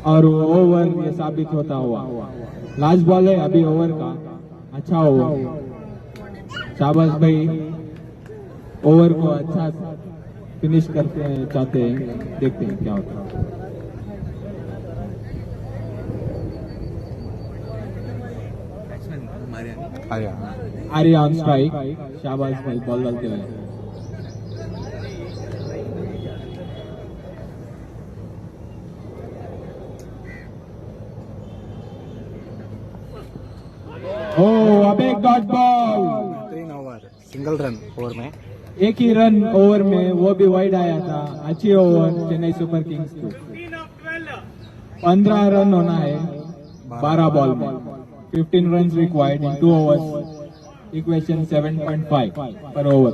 और वो ओवर ये साबित होता हुआ। लास्ट बॉल है अभी ओवर का, अच्छा ओवर, शाबाश भाई। ओवर को अच्छा फिनिश करते हैं, चाहते हैं, देखते हैं क्या होता है। आर्या ऑन स्ट्राइक, शाबाश भाई बॉल डालते हुए। अब एक dot ball, 3 over, single run over में, एक ही रन ओवर में, वो भी वाइड आया था। अच्छी ओवर चेन्नई सुपर किंग्स को। 15 रन होना है 12 बॉल में, 15 run required in 2 overs, equation 7.5 पर ओवर।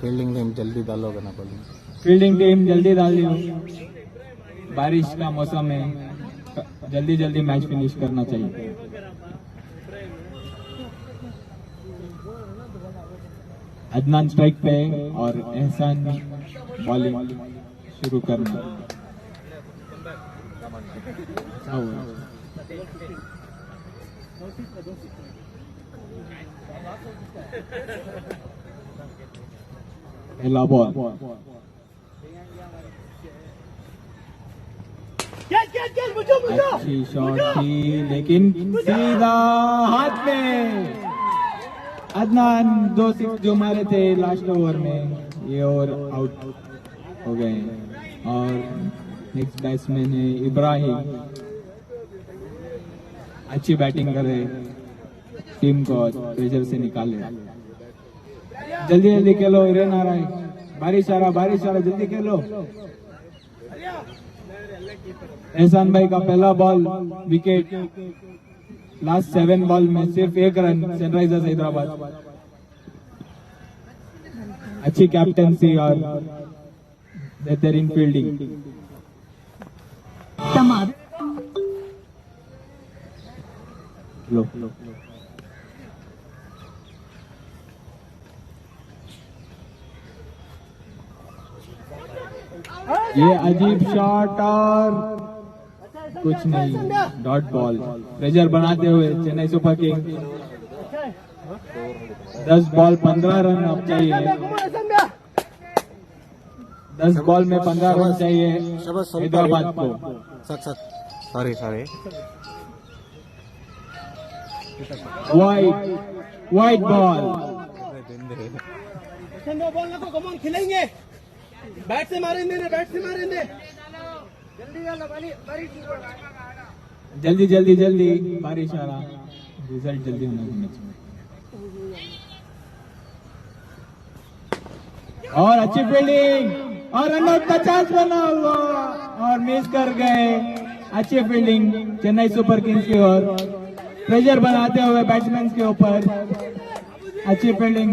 फील्डिंग टीम जल्दी डालोगे ना बॉलिंग? फील्डिंग टीम जल्दी डाल दी, बारिश का मौसम है, जल्दी जल्दी मैच फिनिश करना चाहिए। अदनान स्ट्राइक पे और एहसान बॉलिंग शुरू करना। पहला बॉल, अच्छी शॉट थी लेकिन सीधा हाथ में। अदनान 2 6 जो मारे थे लास्ट ओवर में, ये ओवर आउट हो गए। और नेक्स्ट बैट्समैन है इब्राहिम, अच्छी बैटिंग करे, टीम को प्रेशर से निकाले। जल्दी जल्दी खेलो, रन आ रहा है, बारिश आ रहा, जल्दी खेलो। एहसान भाई का पहला बॉल विकेट, लास्ट 7 बॉल में सिर्फ 1 रन सनराइजर्स हैदराबाद। अच्छी कैप्टनसी और बेहतरीन फील्डिंग। लो ये अजीब शॉट और कुछ नहीं, डॉट बॉल। प्रेशर बनाते हुए Chennai super Kings 10 ball 15 run अब चाहिए। 10 बॉल में 15 रन चाहिए हैदराबाद को। सॉरी वाइड बॉल, बॉल को कमान खिलेंगे, बैट से मारेंगे, जल्दी बारिश आ रहा, रिजल्ट जल्दी होना चाहिए। और अच्छी फील्डिंग और रन आउट का चांस बना हुआ और मिस कर गए। अच्छी फील्डिंग चेन्नई सुपर किंग्स की ओर, प्रेशर बनाते हुए बैट्समैन के ऊपर। अच्छी फील्डिंग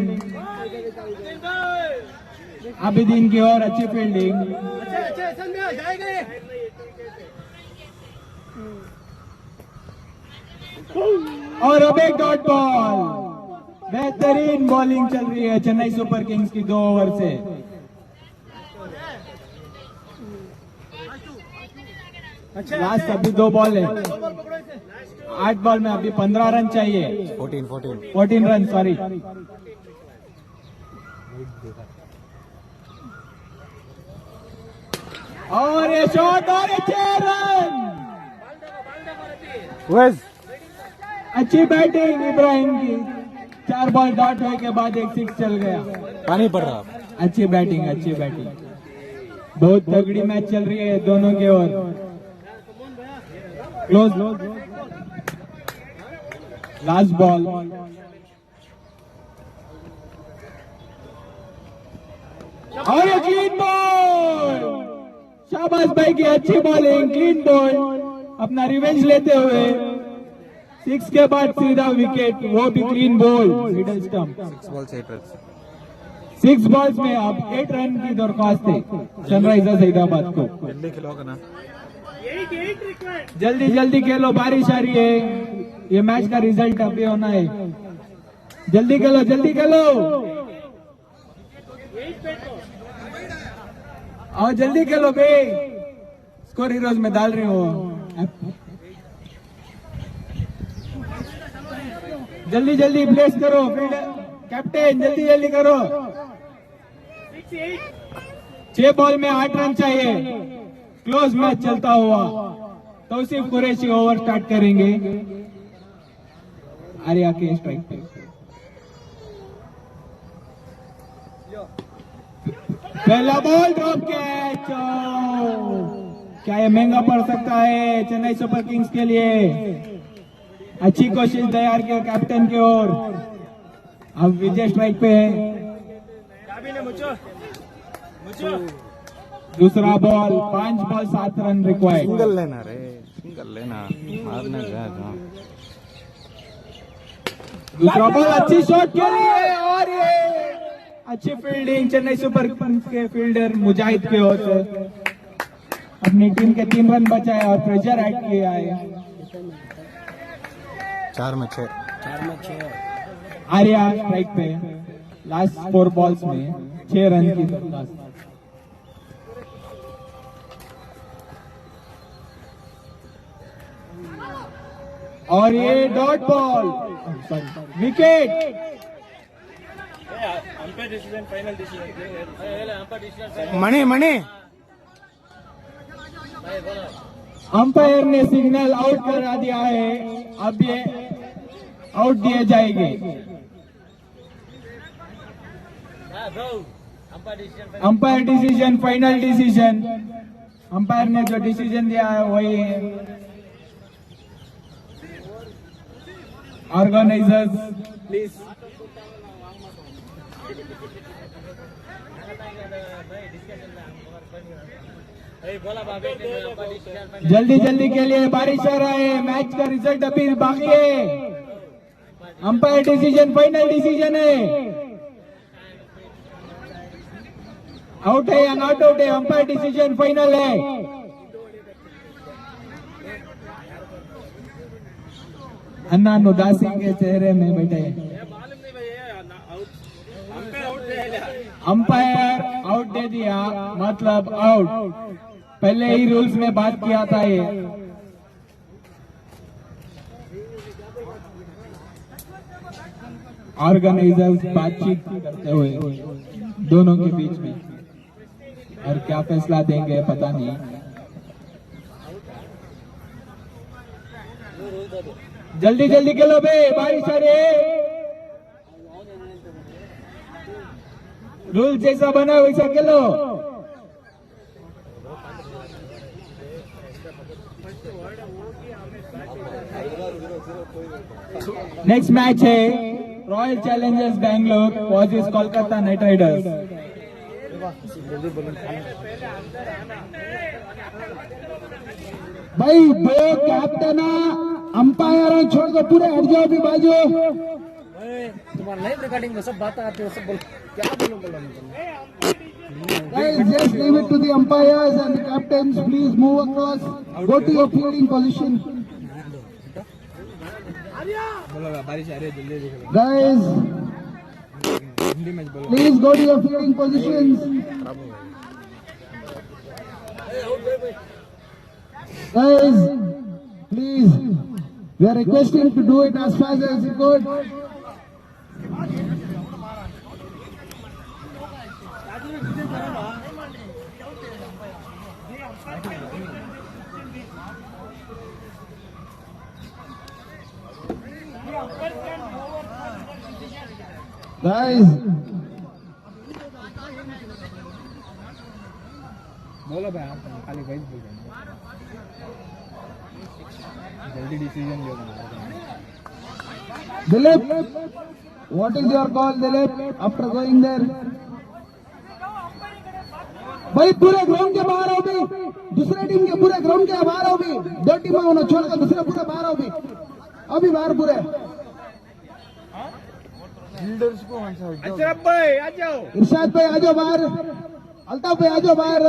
आबिदीन की ओर, अच्छी फील्डिंग। और अब एक डॉट बॉल, बेहतरीन बॉलिंग चल रही है चेन्नई सुपर किंग्स की 2 ओवर से। लास्ट अभी 2 बॉल है, 8 बॉल में अभी 15 रन चाहिए, 14 रन सॉरी। और ये शॉट और 6 रन, अच्छी बैटिंग इब्राहिम की। 4 बॉल डॉट होने के बाद एक 6 चल गया। पानी पड़ रहा। अच्छी बैटिंग, अच्छी बैटिंग, बहुत तगड़ी मैच चल रही है दोनों के ओर। क्लोज, लास्ट बॉल, और ये क्लीन बॉल, शाबाश भाई की अच्छी बॉलिंग, क्लीन बॉल, अपना रिवेंज लेते हुए 6 के बाद सीधा विकेट, वो भी clean ball, middle stump. 6 balls में अब 8 रन की दरख्वास्त है सनराइजर्स हैदराबाद को। जल्दी जल्दी खेलो, बारिश आ रही है, ये मैच का रिजल्ट अभी होना है। जल्दी खेलो, जल्दी खेलो, और जल्दी खेलो बे, स्कोर हीरोज में डाल रही हो। जल्दी जल्दी प्लेस करो, कैप्टन जल्दी जल्दी करो। 6 बॉल में 8 रन चाहिए, क्लोज मैच चलता हुआ। तो सिर्फ कुरैशी ओवर स्टार्ट करेंगे आर्या के स्ट्राइक पे। पहला बॉल ड्रॉप कैच, क्या ये महंगा पड़ सकता है चेन्नई सुपर किंग्स के लिए। अच्छी कोशिश दयार के कैप्टन की ओर। अब विजय स्ट्राइक पे है। दूसरा ball, 5 ball 7 run required. Single लेना रे, सिंगल लेना, मारने गया था। दूसरा बॉल, अच्छी शॉट खेली है, और ये अच्छी फील्डिंग चेन्नई सुपर किंग्स के फील्डर मुजाहिद की ओर से। अपनी टीम के 3 रन बचाए और प्रेशर ऐड किया है। 4 में 6। आर्या स्ट्राइक पे, लास्ट 4 बॉल्स में 6 रन की दरख्वास्त। और ये डॉट बॉल, विकेट। मणि अंपायर ने सिग्नल आउट करा दिया है, अब ये आउट दिए जाएंगे। Umpire decision, final decision, umpire ने जो डिसीजन दिया है वही है। ऑर्गेनाइजर्स प्लीज, जल्दी जल्दी के लिए, बारिश आ रहा है, मैच का रिजल्ट अभी बाकी है। अंपायर डिसीजन फाइनल डिसीजन है, आउट है या नॉट आउट है, अंपायर डिसीजन फाइनल है। अन्ना उदासी के चेहरे में बैठे। अंपायर आउट दे दिया, मतलब आउट। पहले ही रूल्स में बात किया था ये। ऑर्गेनाइजर्स बातचीत करते हुए दोनों के बीच में, और क्या फैसला देंगे पता नहीं। जल्दी जल्दी खेलो बे, बारिश आ रही है। रूल जैसा बना वैसा खेलो। नेक्स्ट मैच है royal Challengers Bangalore versus Kolkata night Riders. भाई 2 कैप्टन अंपायर छोड़ के पूरे हट जाओ भी बाजू। तुम्हारा लाइव रिकॉर्डिंग में सब बातें आती है, सब बोल क्या बोलूं। Guys, just leave it to the umpires and the captains. Please move across. Go to your fielding position. Guys, please go to your fielding positions. Guys, please, we are requesting to do it as fast as you could. Guys, बोलो भाई आप खाली वही बोल रहे हैं जल्दी decision ले Dilip, what is your call, Dilip, after going there? भाई पूरे ग्राउंड के बाहर आओ भी, दूसरे टीम के पूरे ग्राउंड के बाहर आओ भी, दो टीमें होना छोड़कर दूसरे पूरे बाहर आओ भी, अभी बाहर पूरे। अशरफ भाई आ जाओ इरशाद भाई आ जाओ बाहर, अल्ताफ भाई आ जाओ बाहर,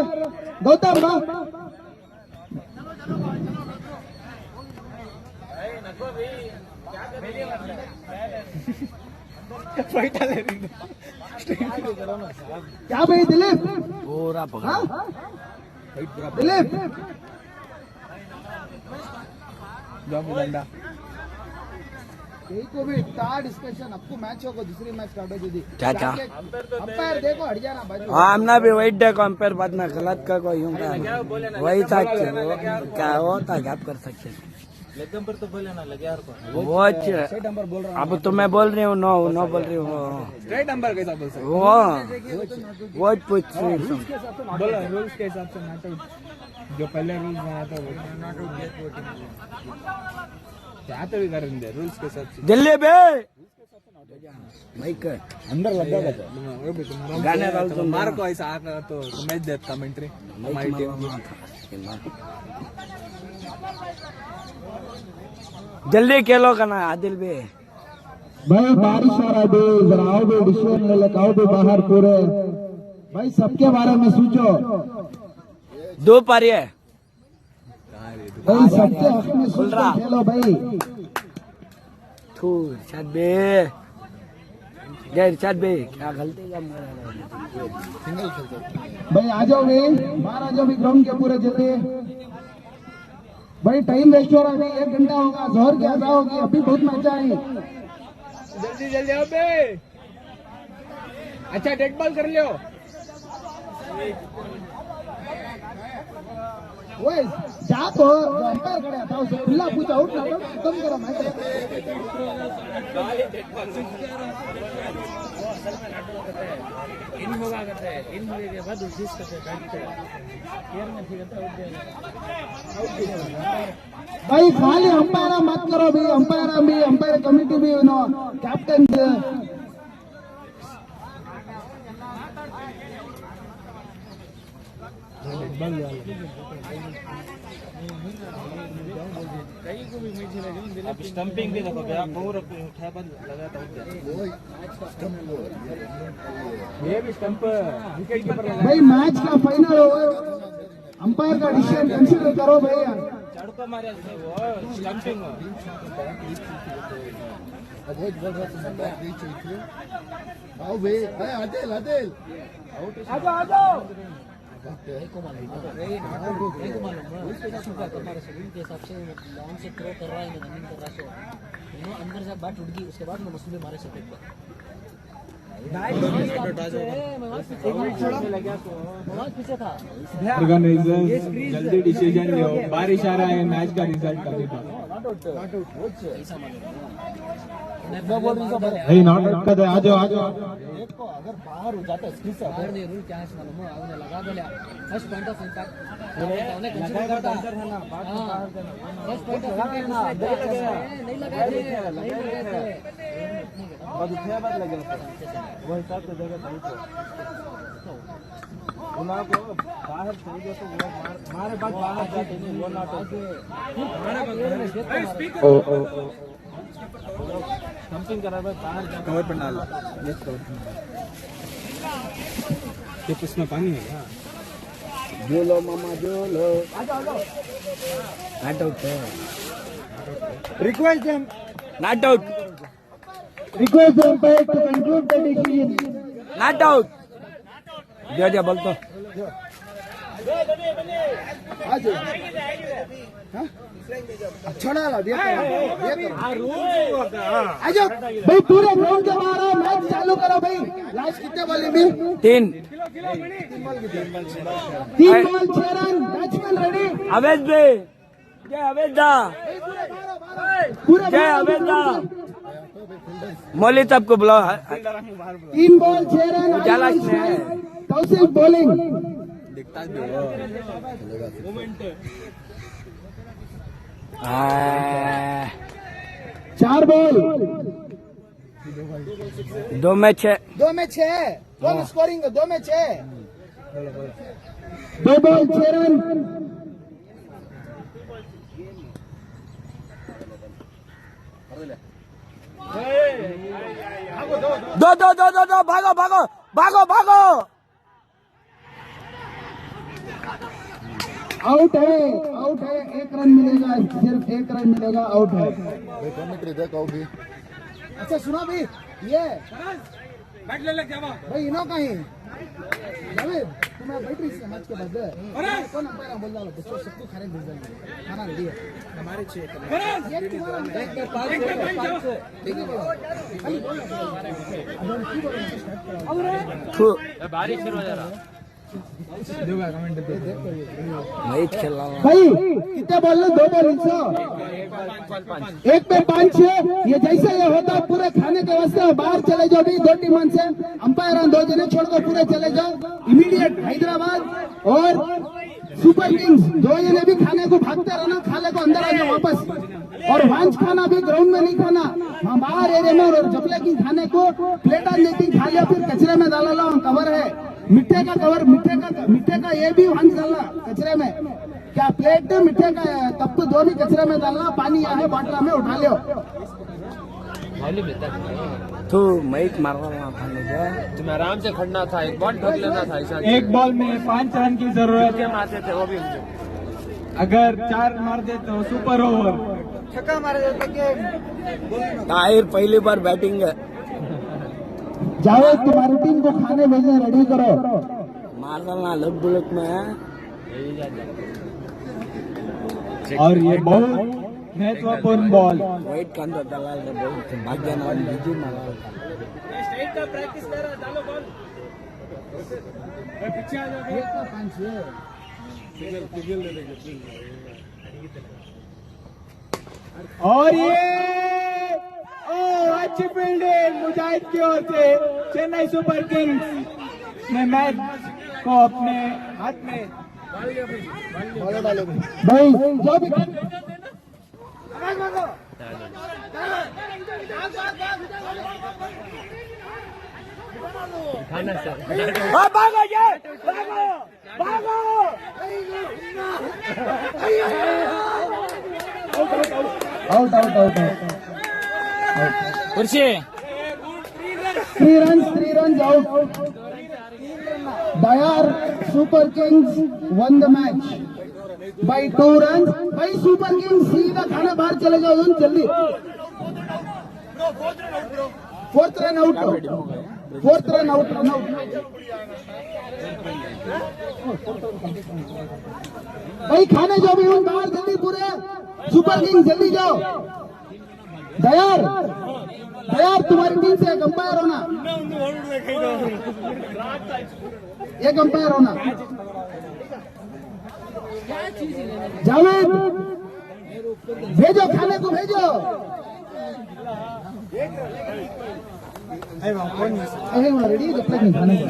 गौतम बा क्या भाई दिलीप पूरा पकड़ हाँ? दिलीप डंडा यही को भी था डिस्कशन आपको मैच होगा दूसरी मैच स्टार्ट हो दीदी क्या क्या अंपायर देखो हट जाना बाजू हमने भी वही देखो अंपायर बाद में गलत का कोई यूं का वही था क्या होता है आप कर सकते हैं पर तो बोले ना लगे यार को वो अब तो मैं बोल रही हूँ नो नो बोल रही हूँ स्ट्रेट नंबर कैसा बोल सकते वो पूछ रही हूँ बोलो रूल्स के हिसाब से नॉट आउट जो पहले रूल्स बनाता है वो नॉट आउट क्या तो भी करेंगे रूल्स के हिसाब से दिल्ली बे माइक अंदर लग गया था वो भी तुम गाने डाल तो मार को ऐसा आकर तो मैच देता कमेंट्री हमारी टीम जल्दी खेलो का ना आदिल बे भाई बारिश आ रहा है जरा आओ भी डिसीजन ले लेकर आओ भी बाहर पूरे भाई सबके बारे में सोचो दो पारी है भाई सबके हक में सोच कर खेलो भाई थू इरशाद बे जय इरशाद बे क्या गलती का भाई आ जाओ भाई बाहर आ जाओ भी ग्राउंड के पूरे जल्दी भाई टाइम वेस्ट हो रहा है भाई 1 घंटा होगा जोर क्या होगी अभी बहुत मजा आई जल्दी जल्दी आओ बे अच्छा डेड बॉल कर लियो वो जा तो अंपायर खड़ा था उसे खुला पूछा आउट ना खत्म करो मैच इन होगा करते हैं इन होने के बाद उस करते हैं केयर में फिर आउट भाई खाली अंपायर मत करो भी अंपायर कमिटी भी नो कैप्टन अब स्टंपिंग भी देखो भैया बहुत उठाया पर लगाता हूं ये भी स्टंप विकेट कीपर भाई मैच का फाइनल ओवर अंपायर का डिसीजन कंसीडर करो भाई चढ़को मारे से वो स्टंपिंग आओ भाई आदिल आ जाओ को मालूम तुम्हारे शेड्यूल के हिसाब से लॉन्ग से थ्रो कर रहा है रनिंग कर रहा है तो अंदर से बैट उठ गई उसके बाद मैं मसूले मारे सकते पीछे था जल्दी डिसीजन लो बारिश आ रहा है मैच का रिजल्ट कभी नहीं नॉट आउट कर दे आ जाओ अगर बाहर हो जाता है बाहर नहीं रूल क्या है मालूम है आपने लगा दिया फर्स्ट पॉइंट ऑफ इंपैक्ट उन्हें कंसीडर करता है फर्स्ट पॉइंट ऑफ इंपैक्ट नहीं लगा बाद उठे बाद लगे वो हिसाब से जगह सही तो उन्हें को बाहर छोड़ दो तो वो मारे बाद बाहर जाते नहीं वो नॉट आउट ओ स्टंपिंग करा बाहर कवर पर डाल ये कवर ये इसमें पानी है क्या जोलो मामा जोलो not out request not out request umpire to conclude the decision not out दिया बोल तो छोड़ा ला दिया आ जाओ भाई, पूरे ग्राउंड के बाहर आओ, मैच चालू करो भाई। लास्ट कितने बॉल में? 3 3 बॉल 6 रन, बैट्समैन रेडी। अवेद बे जय अवेद दा पूरे जय अवेद दा मौली तब को बुलाओ 3 बॉल 6 रन। उजाला इसमें है। तौसीफ बॉलिंग। दिखता भी हो आ, 4 बॉल 2 मैच है 2 में 6। कौन स्कोरिंग? 2 में 6। 2 बॉल 6 रन। दो भागो भागो भागो भागो। आउट है, आउट है। 1 रन मिलेगा, सिर्फ 1 रन मिलेगा, आउट है। अच्छा सुनो भाई, ये भाई इनो कहीं जावेद, तुम्हें बैठ रही मैच के बाद कौन अंपायर बोल रहा है? बच्चों सबको खाने भेज देंगे, खाना रेडी है हमारे 6 बारिश शुरू हो जा रहा मैच खेल रहा हूँ भाई। कितने बॉल? 2 बॉल 1 पे 5-6। ये जैसे ये होता है पूरे खाने के वास्ते बाहर चले जाओ भी। 2 टीम से अंपायर 2 जने छोड़ कर पूरे चले जाओ इमीडिएट। हैदराबाद और सुपर किंग्स 2 जने भी खाने को भागते रहना, खाने को अंदर आ जाओ वापस। और लंच खाना भी ग्राउंड में नहीं खाना, वहाँ बाहर एरिया में। और जब लेकिन खाने को प्लेटा लेकिन खा लिया फिर कचरे में डाला लो। कवर है मिट्टे का, कवर मिट्टे का ये भी वहां डालना कचरे में। क्या प्लेट मिट्टे का तब तो 2 भी कचरे में डालना। पानी यहाँ है बाटला में उठा लियो। तू मैच मार रहा था, तुम्हें आराम से खड़ना था, एक बॉल ठोक लेना था ऐसा। एक बॉल में 5 रन की जरूरत है। मारते थे वो भी अगर 4 मार दे तो सुपर ओवर। ताहिर पहली बार बैटिंग है। जावेद तुम्हारी टीम को खाने भेजने रेडी करो। मार डालना लग बुलक में है। और ये बहुत महत्वपूर्ण बॉल। वाइट का अंदर डाला है, बहुत भाग जाना बिजू मारा। और ये अच्छी फील्डिंग मुजाहिद की ओर से। चेन्नई सुपर किंग्स ने मैच को अपने हाथ में। भाई जो भी भागो ये भागो भागो। आउट आउट आउट कुर्सी 3 runs out. Dayar Super Kings won the match by 2 runs। भाई सुपर किंग्स सीधा खाना बाहर चले जाओ जल्दी। 4th run out, 4th run out, run out. भाई खाने जाओ भी उन बाहर जल्दी पूरे। सुपर किंग्स जल्दी जाओ। दयार दयार तुम्हारी टीम से एक अंपायर होना, एक अंपायर होना। जावेद भेजो, खाने को भेजो। रेडी जब तक नहीं खाने को।